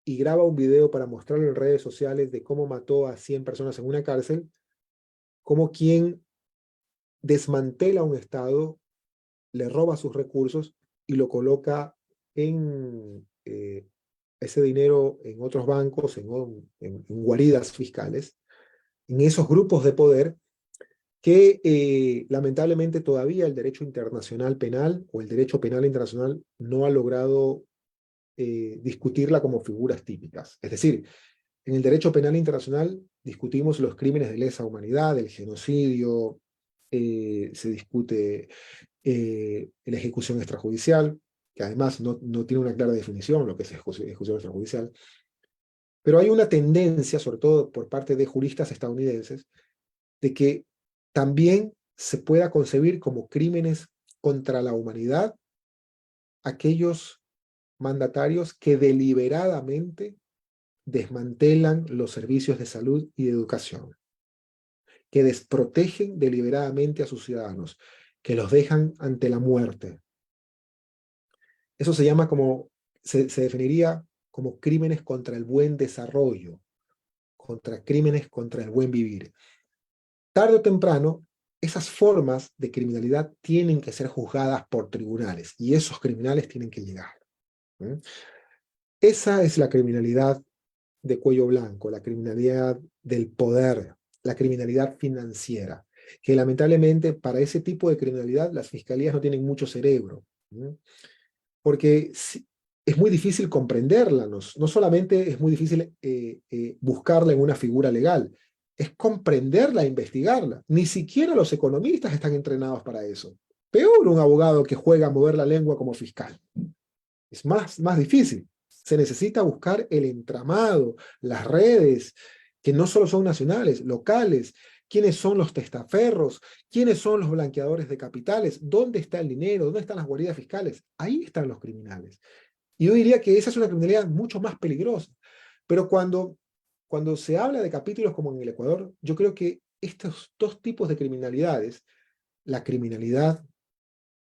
y graba un video para mostrarlo en redes sociales de cómo mató a 100 personas en una cárcel, como quien desmantela un Estado, le roba sus recursos y lo coloca en ese dinero en otros bancos, en guaridas fiscales, en esos grupos de poder que lamentablemente todavía el derecho internacional penal o el derecho penal internacional no ha logrado discutirla como figuras típicas. Es decir, en el derecho penal internacional discutimos los crímenes de lesa humanidad, el genocidio, se discute la ejecución extrajudicial, que además no tiene una clara definición lo que es ejecución extrajudicial, pero hay una tendencia, sobre todo por parte de juristas estadounidenses, de que también se pueda concebir como crímenes contra la humanidad aquellos mandatarios que deliberadamente desmantelan los servicios de salud y de educación, que desprotegen deliberadamente a sus ciudadanos, que los dejan ante la muerte. Eso se llama como, se definiría como crímenes contra el buen desarrollo, crímenes contra el buen vivir. Tarde o temprano, esas formas de criminalidad tienen que ser juzgadas por tribunales, y esos criminales tienen que llegar. Esa es la criminalidad de cuello blanco, la criminalidad del poder, la criminalidad financiera, que lamentablemente para ese tipo de criminalidad las fiscalías no tienen mucho cerebro, porque es muy difícil comprenderla, no solamente es muy difícil buscarla en una figura legal, es comprenderla e investigarla. Ni siquiera los economistas están entrenados para eso. Peor un abogado que juega a mover la lengua como fiscal. Es más difícil. Se necesita buscar el entramado, las redes, que no solo son nacionales, locales, quiénes son los testaferros, quiénes son los blanqueadores de capitales, dónde está el dinero, dónde están las guaridas fiscales. Ahí están los criminales. Y yo diría que esa es una criminalidad mucho más peligrosa. Pero cuando se habla de capítulos como en el Ecuador, yo creo que estos dos tipos de criminalidades, la criminalidad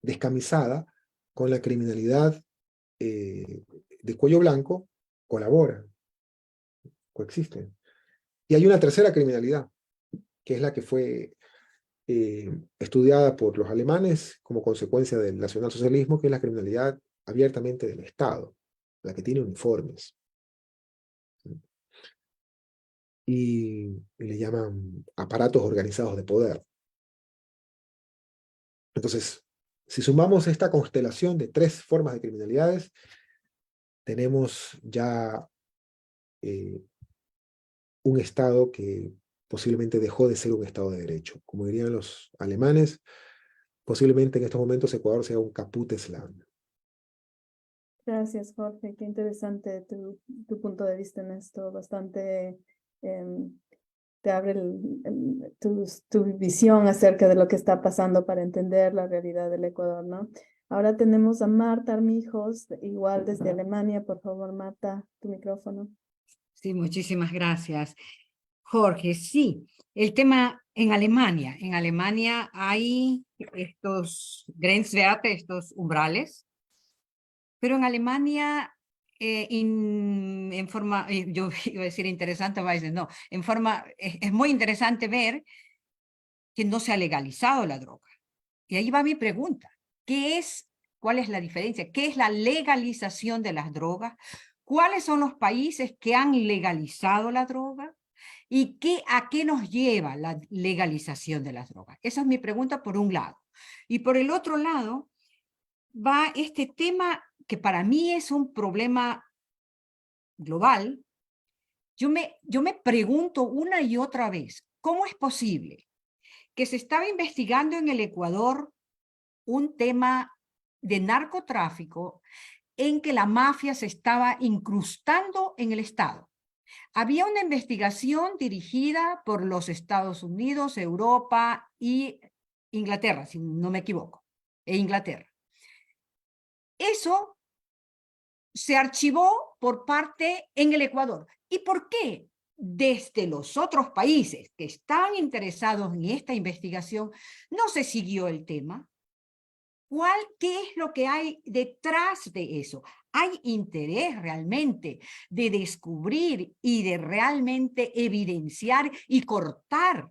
descamisada con la criminalidad de cuello blanco, colaboran, coexisten. Y hay una tercera criminalidad, que es la que fue estudiada por los alemanes como consecuencia del nacionalsocialismo, que es la criminalidad abiertamente del Estado, la que tiene uniformes. Y le llaman aparatos organizados de poder. Entonces, si sumamos esta constelación de tres formas de criminalidades, tenemos ya un Estado que posiblemente dejó de ser un Estado de derecho. Como dirían los alemanes, posiblemente en estos momentos Ecuador sea un Kaput-Islam. Gracias, Jorge. Qué interesante tu punto de vista en esto. Bastante te abre tu visión acerca de lo que está pasando para entender la realidad del Ecuador, ¿no? Ahora tenemos a Marta Armijos, igual desde Alemania. Por favor, Marta, tu micrófono. Sí, muchísimas gracias. Jorge, sí, el tema en Alemania hay estos Grenzwerte, estos umbrales, pero en Alemania en forma, yo iba a decir interesante, va a decir no, en forma, es muy interesante ver que no se ha legalizado la droga. Y ahí va mi pregunta, ¿cuál es la diferencia? ¿Qué es la legalización de las drogas? ¿Cuáles son los países que han legalizado la droga? ¿Y a qué nos lleva la legalización de las drogas? Esa es mi pregunta por un lado. Y por el otro lado, va este tema que para mí es un problema global. Yo me pregunto una y otra vez, ¿cómo es posible que se estaba investigando en el Ecuador un tema de narcotráfico en que la mafia se estaba incrustando en el Estado? Había una investigación dirigida por los Estados Unidos, Europa y Inglaterra, si no me equivoco, Inglaterra. Eso se archivó por parte en el Ecuador. ¿Y por qué? Desde los otros países que están interesados en esta investigación, no se siguió el tema. ¿Qué es lo que hay detrás de eso? ¿Hay interés realmente de descubrir y de realmente evidenciar y cortar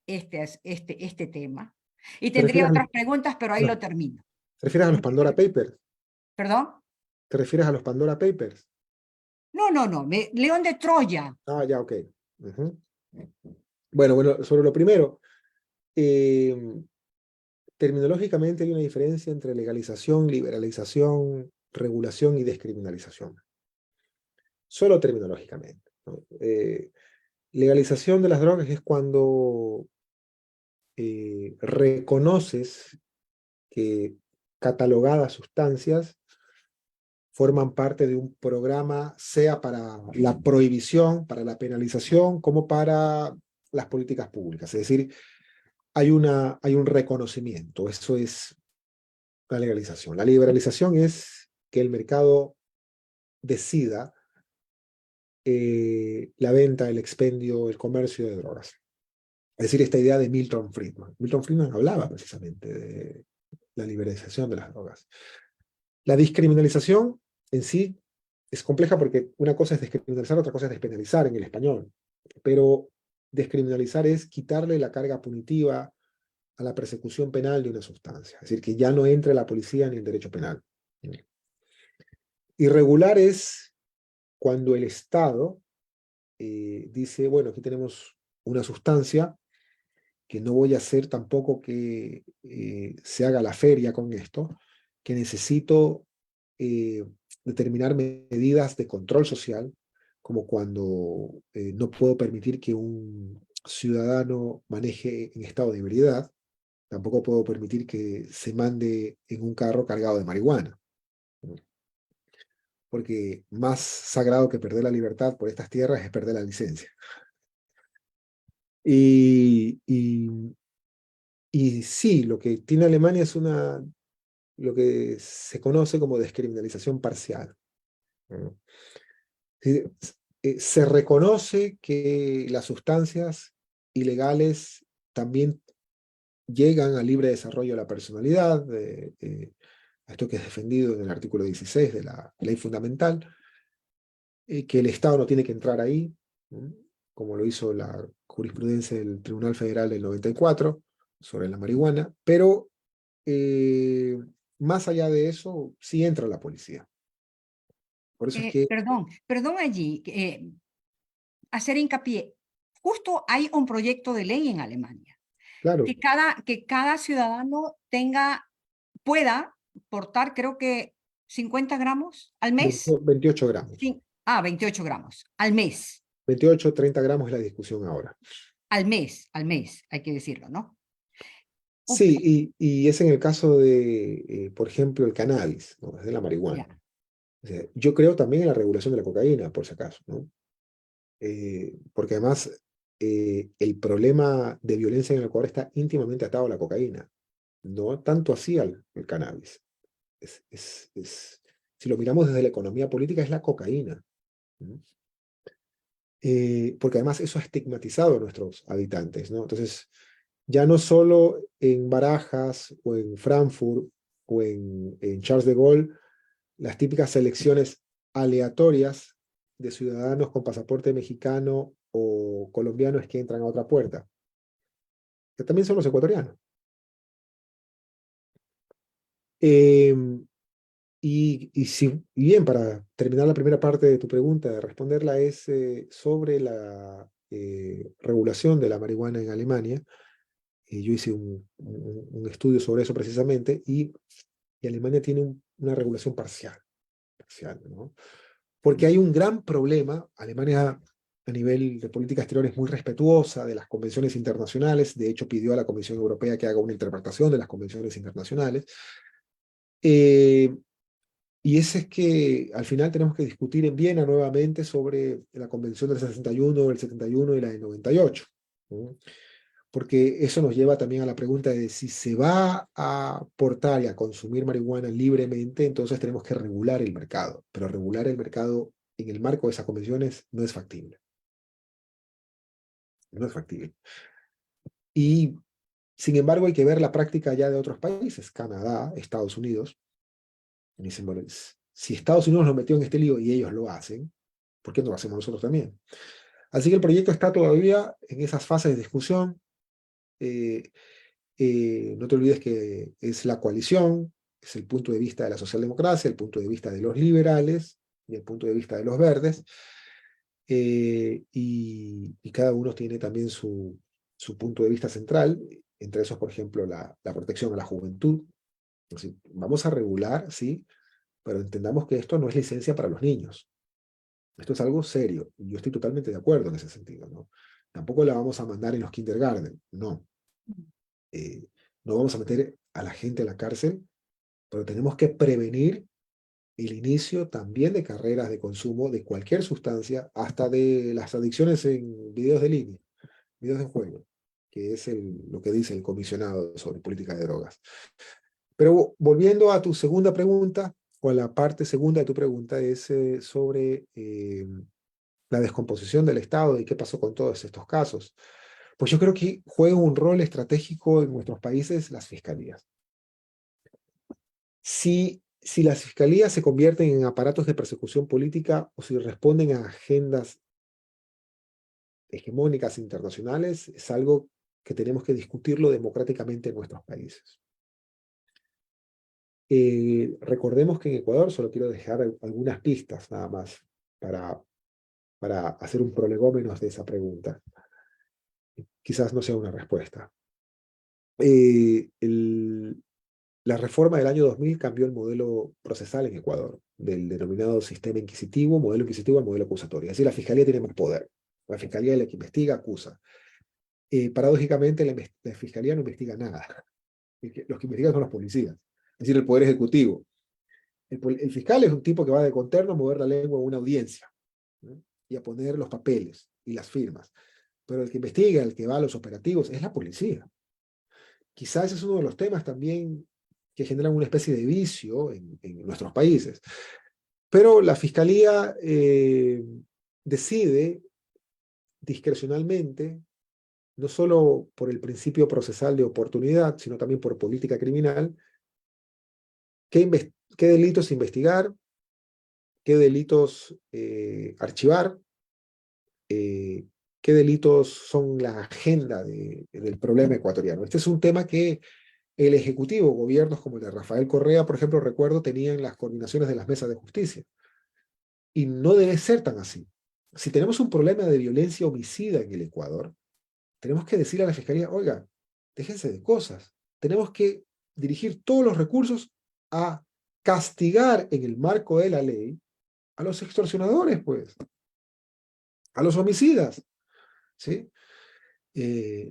este tema? Y ¿Te tendría refieres otras preguntas, pero ahí lo termino. ¿Te refieres a los Pandora Papers? ¿Perdón? ¿Te refieres a los Pandora Papers? No, León de Troya. Ah, ya, ok. Uh-huh. Bueno, sobre lo primero, terminológicamente hay una diferencia entre legalización, liberalización, regulación y descriminalización. Solo terminológicamente, ¿no? Legalización de las drogas es cuando reconoces que catalogadas sustancias forman parte de un programa, sea para la prohibición, para la penalización, como para las políticas públicas. Es decir, hay un reconocimiento, eso es la legalización. La liberalización es que el mercado decida la venta, el expendio, el comercio de drogas. Es decir, esta idea de Milton Friedman. Milton Friedman hablaba precisamente de la liberalización de las drogas. La descriminalización en sí es compleja porque una cosa es descriminalizar, otra cosa es despenalizar en el español. Pero descriminalizar es quitarle la carga punitiva a la persecución penal de una sustancia. Es decir, que ya no entre la policía ni el derecho penal. Irregular es cuando el Estado dice, bueno, aquí tenemos una sustancia que no voy a hacer tampoco que se haga la feria con esto, que necesito determinar medidas de control social, como cuando no puedo permitir que un ciudadano maneje en estado de ebriedad, tampoco puedo permitir que se mande en un carro cargado de marihuana. Porque más sagrado que perder la libertad por estas tierras es perder la licencia. Y sí, lo que tiene Alemania es una lo que se conoce como descriminalización parcial. ¿No? Se reconoce que las sustancias ilegales también llegan al libre desarrollo de la personalidad, esto que es defendido en el artículo 16 de la Ley Fundamental, que el Estado no tiene que entrar ahí, ¿no? Como lo hizo la jurisprudencia del Tribunal Federal del 94 sobre la marihuana, pero más allá de eso, sí entra la policía. Por eso es que, Perdón allí, hacer hincapié. Justo hay un proyecto de ley en Alemania claro, que cada ciudadano pueda portar, creo que 50 gramos al mes. 28 gramos. 28 gramos al mes. 28, 30 gramos es la discusión ahora. Al mes, hay que decirlo, ¿no? Sí, y es en el caso de, por ejemplo, el cannabis, ¿no? Es de la marihuana. Ya. O sea, yo creo también en la regulación de la cocaína, por si acaso, ¿no? Porque además el problema de violencia en el Ecuador está íntimamente atado a la cocaína, no tanto así el cannabis. Si lo miramos desde la economía política, es la cocaína, ¿no? Porque además eso ha estigmatizado a nuestros habitantes, ¿no? Entonces, ya no solo en Barajas o en Frankfurt o en Charles de Gaulle, las típicas selecciones aleatorias de ciudadanos con pasaporte mexicano o colombiano es que entran a otra puerta, que también son los ecuatorianos. Y bien, para terminar la primera parte de tu pregunta, de responderla, es sobre la regulación de la marihuana en Alemania. Yo hice un estudio sobre eso precisamente, y Alemania tiene una regulación parcial, ¿no? Porque hay un gran problema. Alemania, a nivel de política exterior, es muy respetuosa de las convenciones internacionales. De hecho, pidió a la Comisión Europea que haga una interpretación de las convenciones internacionales. Y ese es que al final tenemos que discutir en Viena nuevamente sobre la Convención del 61, del 71 y la del 98, ¿no? Porque eso nos lleva también a la pregunta de si se va a portar y a consumir marihuana libremente, entonces tenemos que regular el mercado. Pero regular el mercado en el marco de esas convenciones no es factible. No es factible. Y, sin embargo, hay que ver la práctica ya de otros países, Canadá, Estados Unidos. Y dicen, bueno, si Estados Unidos nos metió en este lío y ellos lo hacen, ¿por qué no lo hacemos nosotros también? Así que el proyecto está todavía en esas fases de discusión. No te olvides que es la coalición, es el punto de vista de la socialdemocracia, el punto de vista de los liberales y el punto de vista de los verdes. Y cada uno tiene también su punto de vista central, entre esos, por ejemplo, la protección a la juventud. Así, vamos a regular, sí, pero entendamos que esto no es licencia para los niños. Esto es algo serio, y yo estoy totalmente de acuerdo en ese sentido, ¿no? Tampoco la vamos a mandar en los kindergarten, no. No vamos a meter a la gente a la cárcel, pero tenemos que prevenir el inicio también de carreras de consumo de cualquier sustancia, hasta de las adicciones en videos de línea, videos de juego, que es lo que dice el comisionado sobre política de drogas. Pero volviendo a tu segunda pregunta, o a la parte segunda de tu pregunta, es sobre la descomposición del Estado y qué pasó con todos estos casos. Pues yo creo que juega un rol estratégico en nuestros países las fiscalías. Si las fiscalías se convierten en aparatos de persecución política o si responden a agendas hegemónicas internacionales, es algo que tenemos que discutirlo democráticamente en nuestros países. Recordemos que en Ecuador, solo quiero dejar algunas pistas nada más para hacer un prolegómenos de esa pregunta. Quizás no sea una respuesta. La reforma del año 2000 cambió el modelo procesal en Ecuador, del denominado sistema inquisitivo, modelo inquisitivo al modelo acusatorio. Es decir, la fiscalía tiene más poder. La fiscalía es la que investiga, acusa. Paradójicamente, la fiscalía no investiga nada. Los que investigan son los policías, es decir, el poder ejecutivo. El fiscal es un tipo que va de conterno a mover la lengua a una audiencia, ¿no? Y a poner los papeles y las firmas. Pero el que investiga, el que va a los operativos, es la policía. Quizás ese es uno de los temas también que generan una especie de vicio en nuestros países. Pero la Fiscalía decide discrecionalmente, no solo por el principio procesal de oportunidad, sino también por política criminal, qué delitos investigar, qué delitos archivar, qué delitos son la agenda del problema ecuatoriano. Este es un tema que el Ejecutivo, gobiernos como el de Rafael Correa, por ejemplo, recuerdo, tenían las coordinaciones de las mesas de justicia. Y no debe ser tan así. Si tenemos un problema de violencia homicida en el Ecuador, tenemos que decirle a la Fiscalía, oiga, déjense de cosas. Tenemos que dirigir todos los recursos a castigar en el marco de la ley a los extorsionadores, pues, a los homicidas, ¿sí?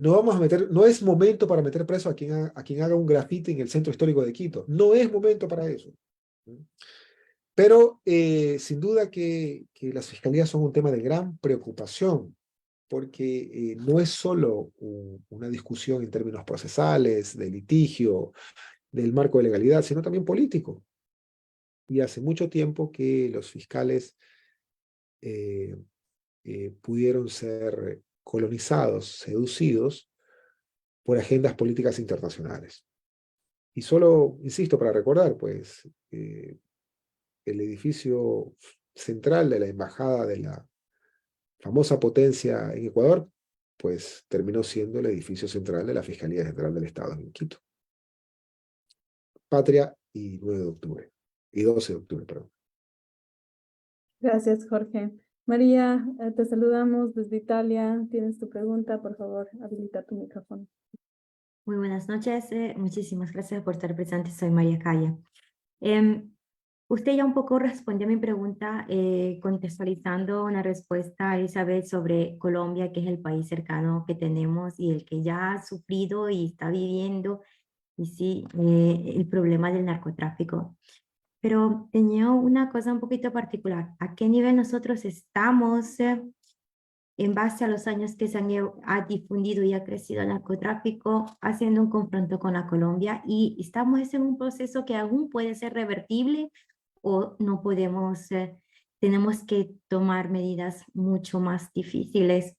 No vamos a meter, no es momento para meter preso a quien haga un grafiti en el centro histórico de Quito. No es momento para eso. Pero sin duda que las fiscalías son un tema de gran preocupación, porque no es solo una discusión en términos procesales, de litigio, del marco de legalidad, sino también político. Y hace mucho tiempo que los fiscales pudieron ser colonizados, seducidos por agendas políticas internacionales. Y solo, insisto, para recordar, pues, el edificio central de la embajada de la famosa potencia en Ecuador, pues terminó siendo el edificio central de la Fiscalía General del Estado en Quito. Patria y 9 de octubre, y 12 de octubre, perdón. Gracias, Jorge. María, te saludamos desde Italia. Tienes tu pregunta, por favor, habilita tu micrófono. Muy buenas noches, muchísimas gracias por estar presente, soy María Calla. Usted ya un poco respondió a mi pregunta contextualizando una respuesta a Elizabeth sobre Colombia, que es el país cercano que tenemos y el que ya ha sufrido y está viviendo, y sí, el problema del narcotráfico. Pero tenía una cosa un poquito particular. ¿A qué nivel nosotros estamos en base a los años que se ha difundido y ha crecido el narcotráfico, haciendo un confronto con la Colombia? Y estamos en un proceso que aún puede ser revertible o no podemos, tenemos que tomar medidas mucho más difíciles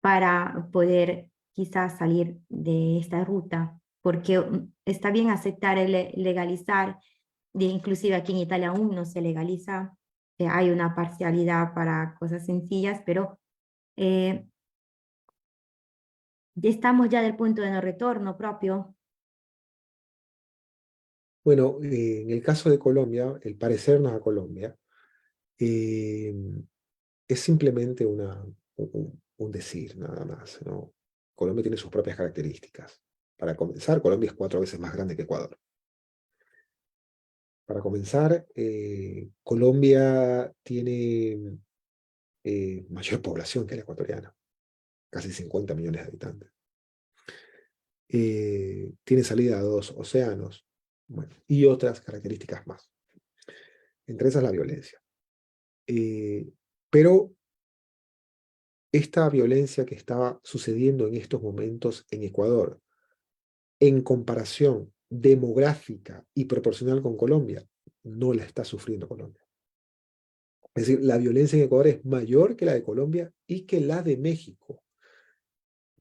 para poder quizás salir de esta ruta, porque está bien aceptar el legalizar, inclusive aquí en Italia aún no se legaliza, hay una parcialidad para cosas sencillas, pero estamos ya del punto de no retorno propio. Bueno, en el caso de Colombia, el parecernos a Colombia es simplemente un decir, nada más, ¿no? Colombia tiene sus propias características. Para comenzar, Colombia es 4 veces más grande que Ecuador. Para comenzar, Colombia tiene mayor población que la ecuatoriana, casi 50 millones de habitantes. Tiene salida a 2 océanos, bueno, y otras características más. Entre esas la violencia. Pero esta violencia que estaba sucediendo en estos momentos en Ecuador, en comparación demográfica y proporcional con Colombia, no la está sufriendo Colombia. Es decir, la violencia en Ecuador es mayor que la de Colombia y que la de México.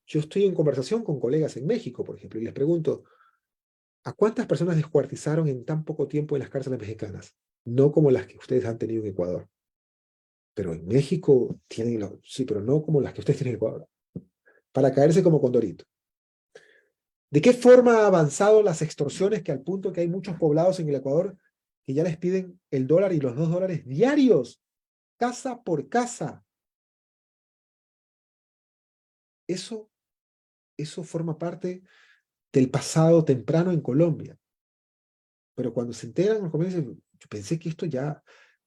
Yo estoy en conversación con colegas en México, por ejemplo, y les pregunto, ¿a cuántas personas descuartizaron en tan poco tiempo en las cárceles mexicanas? No como las que ustedes han tenido en Ecuador. Pero en México tienen, sí, pero no como las que ustedes tienen en Ecuador. Para caerse como condorito. ¿De qué forma ha avanzado las extorsiones que al punto que hay muchos poblados en el Ecuador que ya les piden el dólar y los $2 diarios, casa por casa? Eso forma parte del pasado temprano en Colombia. Pero cuando se enteran los colombianos, yo pensé que esto ya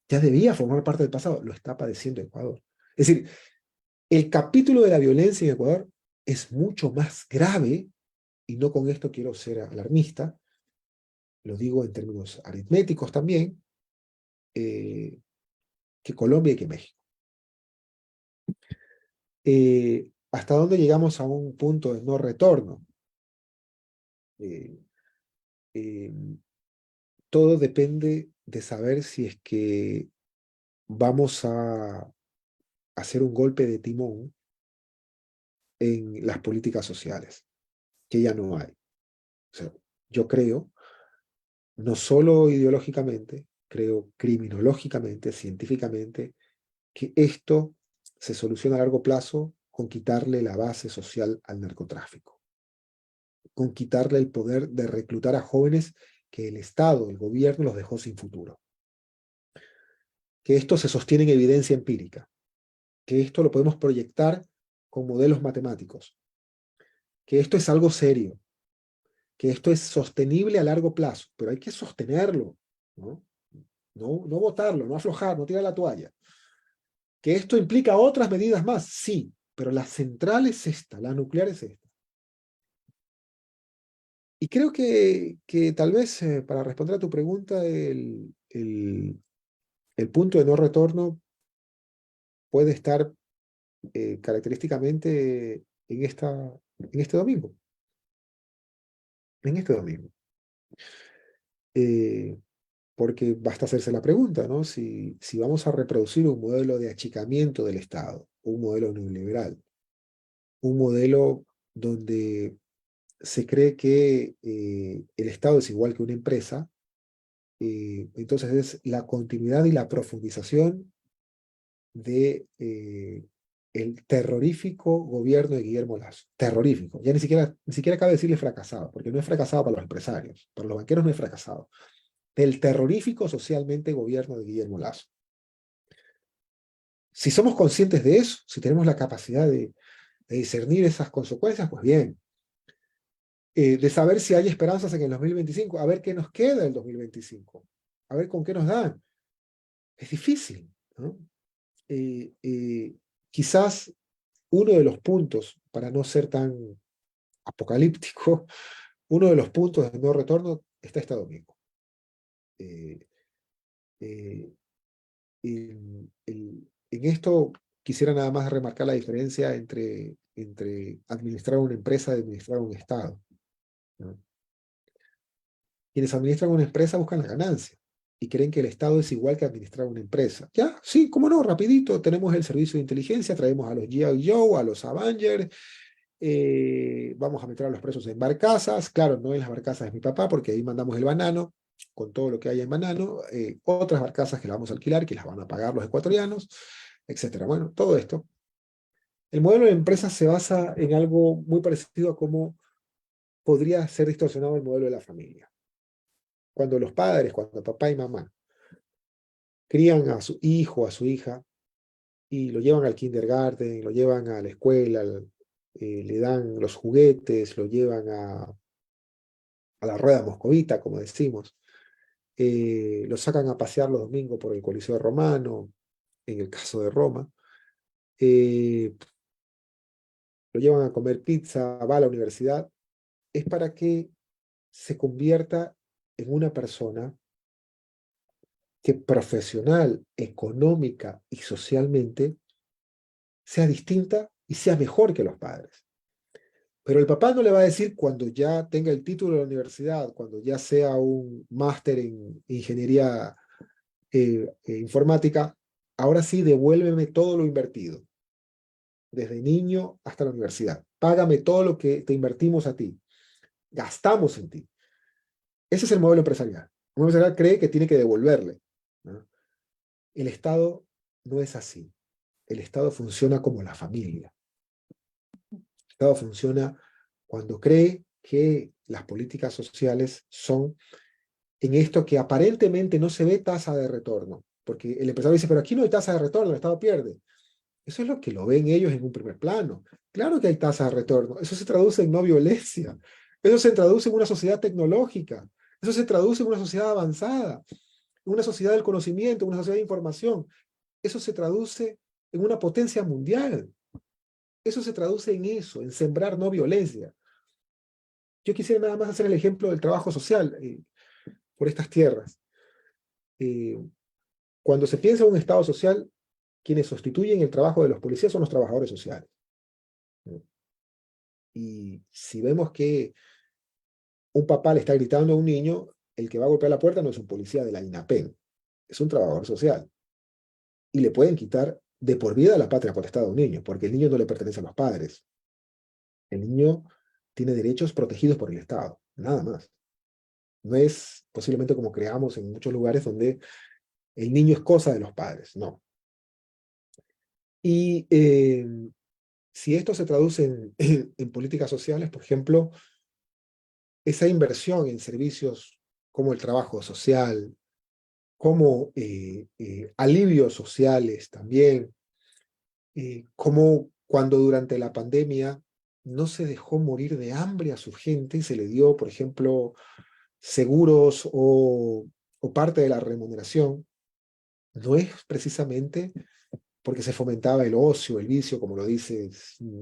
debía formar parte del pasado. Lo está padeciendo Ecuador. Es decir, el capítulo de la violencia en Ecuador es mucho más grave, y no con esto quiero ser alarmista, lo digo en términos aritméticos también, que Colombia y que México. ¿Hasta dónde llegamos a un punto de no retorno? todo depende de saber si es que vamos a hacer un golpe de timón en las políticas sociales, que ya no hay. O sea, yo creo, no solo ideológicamente, creo criminológicamente, científicamente, que esto se soluciona a largo plazo con quitarle la base social al narcotráfico, con quitarle el poder de reclutar a jóvenes que el Estado, el gobierno los dejó sin futuro. Que esto se sostiene en evidencia empírica, que esto lo podemos proyectar con modelos matemáticos, que esto es algo serio, que esto es sostenible a largo plazo, pero hay que sostenerlo, ¿no? No botarlo, no aflojar, no tirar la toalla. Que esto implica otras medidas más, sí, pero la central es esta, la nuclear es esta. Y creo que tal vez para responder a tu pregunta, el punto de no retorno puede estar característicamente en este domingo. En este domingo. Porque basta hacerse la pregunta, ¿no? Si vamos a reproducir un modelo de achicamiento del Estado, un modelo neoliberal, un modelo donde se cree que el Estado es igual que una empresa, entonces es la continuidad y la profundización de el terrorífico gobierno de Guillermo Lasso. Terrorífico. Ya ni siquiera cabe decirle fracasado, porque no es fracasado para los empresarios, para los banqueros no es fracasado. Del terrorífico socialmente gobierno de Guillermo Lasso. Si somos conscientes de eso, si tenemos la capacidad de discernir esas consecuencias, pues bien. De saber si hay esperanzas en el 2025, a ver qué nos queda el 2025, a ver con qué nos dan. Es difícil, ¿no? Quizás uno de los puntos, para no ser tan apocalíptico, uno de los puntos de no retorno está este domingo. En esto quisiera nada más remarcar la diferencia entre administrar una empresa y administrar un Estado, ¿no? Quienes administran una empresa buscan la ganancia y creen que el Estado es igual que administrar una empresa. Ya, sí, cómo no, rapidito, tenemos el servicio de inteligencia, traemos a los G.I. Joe, a los Avengers, vamos a meter a los presos en barcazas, claro, no en las barcazas de mi papá, porque ahí mandamos el banano, con todo lo que hay en banano, otras barcazas que las vamos a alquilar, que las van a pagar los ecuatorianos, etcétera. Bueno, todo esto. El modelo de empresa se basa en algo muy parecido a cómo podría ser distorsionado el modelo de la familia. Cuando los padres, cuando papá y mamá crían a su hijo, a su hija, y lo llevan al kindergarten, lo llevan a la escuela, le dan los juguetes, lo llevan a la rueda moscovita, como decimos, lo sacan a pasear los domingos por el Coliseo Romano, en el caso de Roma, lo llevan a comer pizza, va a la universidad, es para que se convierta en una persona que profesional, económica y socialmente sea distinta y sea mejor que los padres. Pero el papá no le va a decir cuando ya tenga el título de la universidad, cuando ya sea un máster en ingeniería informática, ahora sí devuélveme todo lo invertido, desde niño hasta la universidad. Págame todo lo que te invertimos a ti. Gastamos en ti. Ese es el modelo empresarial. El modelo empresarial cree que tiene que devolverle, ¿no? El Estado no es así. El Estado funciona como la familia. El Estado funciona cuando cree que las políticas sociales son en esto que aparentemente no se ve tasa de retorno. Porque el empresario dice, pero aquí no hay tasa de retorno, el Estado pierde. Eso es lo que lo ven ellos en un primer plano. Claro que hay tasa de retorno. Eso se traduce en no violencia. Eso se traduce en una sociedad tecnológica. Eso se traduce en una sociedad avanzada, en una sociedad del conocimiento, una sociedad de información. Eso se traduce en una potencia mundial. Eso se traduce en eso, en sembrar no violencia. Yo quisiera nada más hacer el ejemplo del trabajo social por estas tierras. Cuando se piensa en un Estado social, quienes sustituyen el trabajo de los policías son los trabajadores sociales. Y si vemos que un papá le está gritando a un niño, el que va a golpear la puerta no es un policía de la INAPEN, es un trabajador social. Y le pueden quitar de por vida la patria potestad a un niño, porque el niño no le pertenece a los padres. El niño tiene derechos protegidos por el Estado, nada más. No es posiblemente como creamos en muchos lugares donde el niño es cosa de los padres, no. Y si esto se traduce en políticas sociales, por ejemplo, esa inversión en servicios como el trabajo social, como alivios sociales también, como cuando durante la pandemia no se dejó morir de hambre a su gente, se le dio, por ejemplo, seguros o parte de la remuneración, no es precisamente porque se fomentaba el ocio, el vicio, como lo dicen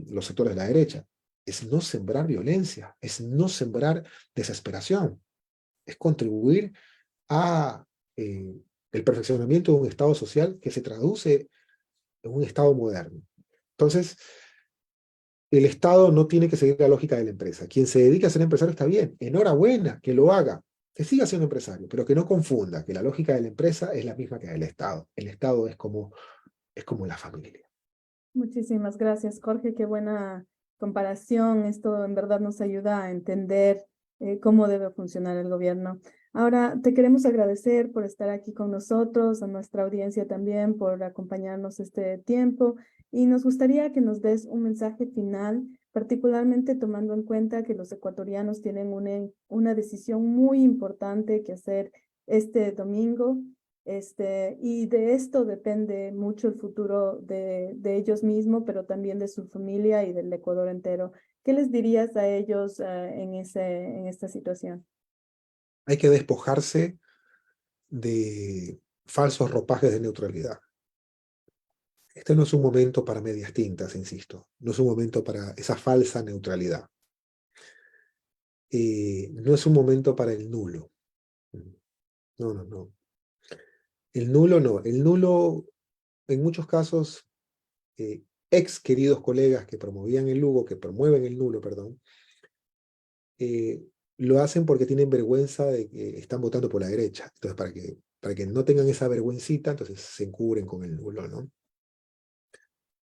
los sectores de la derecha. Es no sembrar violencia, es no sembrar desesperación, es contribuir a el perfeccionamiento de un Estado social que se traduce en un Estado moderno. Entonces, el Estado no tiene que seguir la lógica de la empresa. Quien se dedica a ser empresario está bien, enhorabuena, que lo haga, que siga siendo empresario, pero que no confunda que la lógica de la empresa es la misma que del Estado. El Estado es como la familia. Muchísimas gracias, Jorge. Qué buena comparación. Esto en verdad nos ayuda a entender cómo debe funcionar el gobierno. Ahora, te queremos agradecer por estar aquí con nosotros, a nuestra audiencia también por acompañarnos este tiempo, y nos gustaría que nos des un mensaje final, particularmente tomando en cuenta que los ecuatorianos tienen una decisión muy importante que hacer este domingo. Y de esto depende mucho el futuro de ellos mismos, pero también de su familia y del Ecuador entero. ¿Qué les dirías a ellos en esta situación? Hay que despojarse de falsos ropajes de neutralidad. Este no es un momento para medias tintas, insisto. No es un momento para esa falsa neutralidad. No es un momento para el nulo. No, no, no. El nulo no. El nulo, en muchos casos, ex queridos colegas que promovían el Lugo, que promueven el nulo, perdón, lo hacen porque tienen vergüenza de que están votando por la derecha. Entonces, para que no tengan esa vergüencita, entonces se encubren con el nulo, ¿no?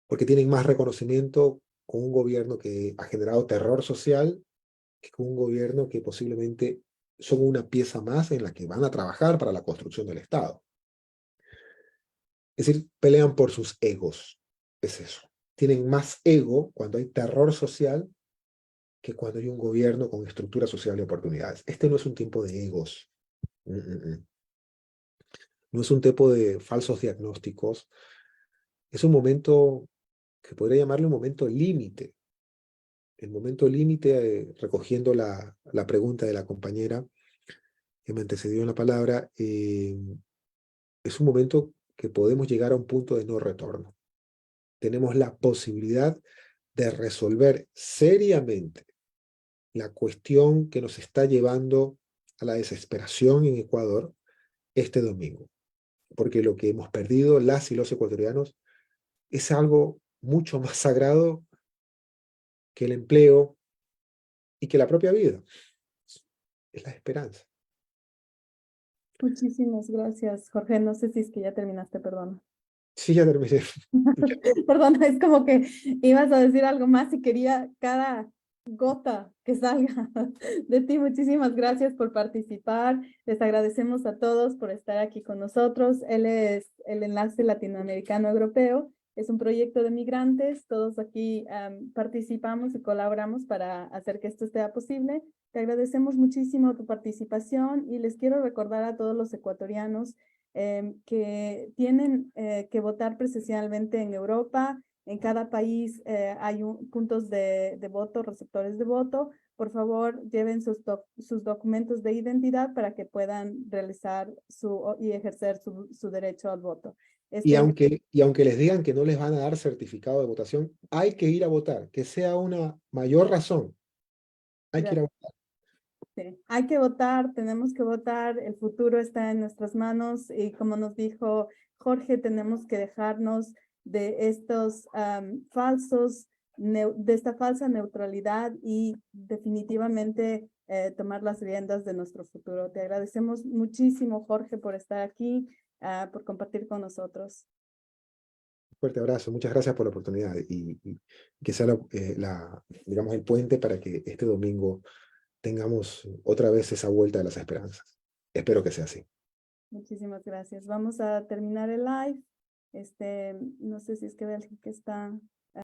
Porque tienen más reconocimiento con un gobierno que ha generado terror social que con un gobierno que posiblemente son una pieza más en la que van a trabajar para la construcción del Estado. Es decir, pelean por sus egos. Es eso. Tienen más ego cuando hay terror social que cuando hay un gobierno con estructura social y oportunidades. Este no es un tiempo de egos. No es un tiempo de falsos diagnósticos. Es un momento que podría llamarle un momento límite. El momento límite, recogiendo la pregunta de la compañera que me antecedió en la palabra, es un momento que podemos llegar a un punto de no retorno. Tenemos la posibilidad de resolver seriamente la cuestión que nos está llevando a la desesperación en Ecuador este domingo. Porque lo que hemos perdido las y los ecuatorianos es algo mucho más sagrado que el empleo y que la propia vida. Es la esperanza. Muchísimas gracias, Jorge. No sé si es que ya terminaste, perdón. Sí, ya terminé. Perdón, es como que ibas a decir algo más y quería cada gota que salga de ti. Muchísimas gracias por participar. Les agradecemos a todos por estar aquí con nosotros. Él es el Enlace Latinoamericano Europeo. Es un proyecto de migrantes. Todos aquí participamos y colaboramos para hacer que esto sea posible. Te agradecemos muchísimo tu participación y les quiero recordar a todos los ecuatorianos que tienen que votar presencialmente en Europa. En cada país hay puntos de voto, receptores de voto. Por favor, lleven sus documentos de identidad para que puedan realizar y ejercer su derecho al voto. Y aunque les digan que no les van a dar certificado de votación, hay que ir a votar, que sea una mayor razón. Hay que ir a votar. Sí, hay que votar, tenemos que votar, el futuro está en nuestras manos y como nos dijo Jorge, tenemos que dejarnos de estos de esta falsa neutralidad y definitivamente tomar las riendas de nuestro futuro. Te agradecemos muchísimo, Jorge, por estar aquí, por compartir con nosotros. Fuerte abrazo, muchas gracias por la oportunidad y que sea digamos, el puente para que este domingo tengamos otra vez esa vuelta de las esperanzas. Espero que sea así. Muchísimas gracias. Vamos a terminar el live. No sé si es que Bélgica está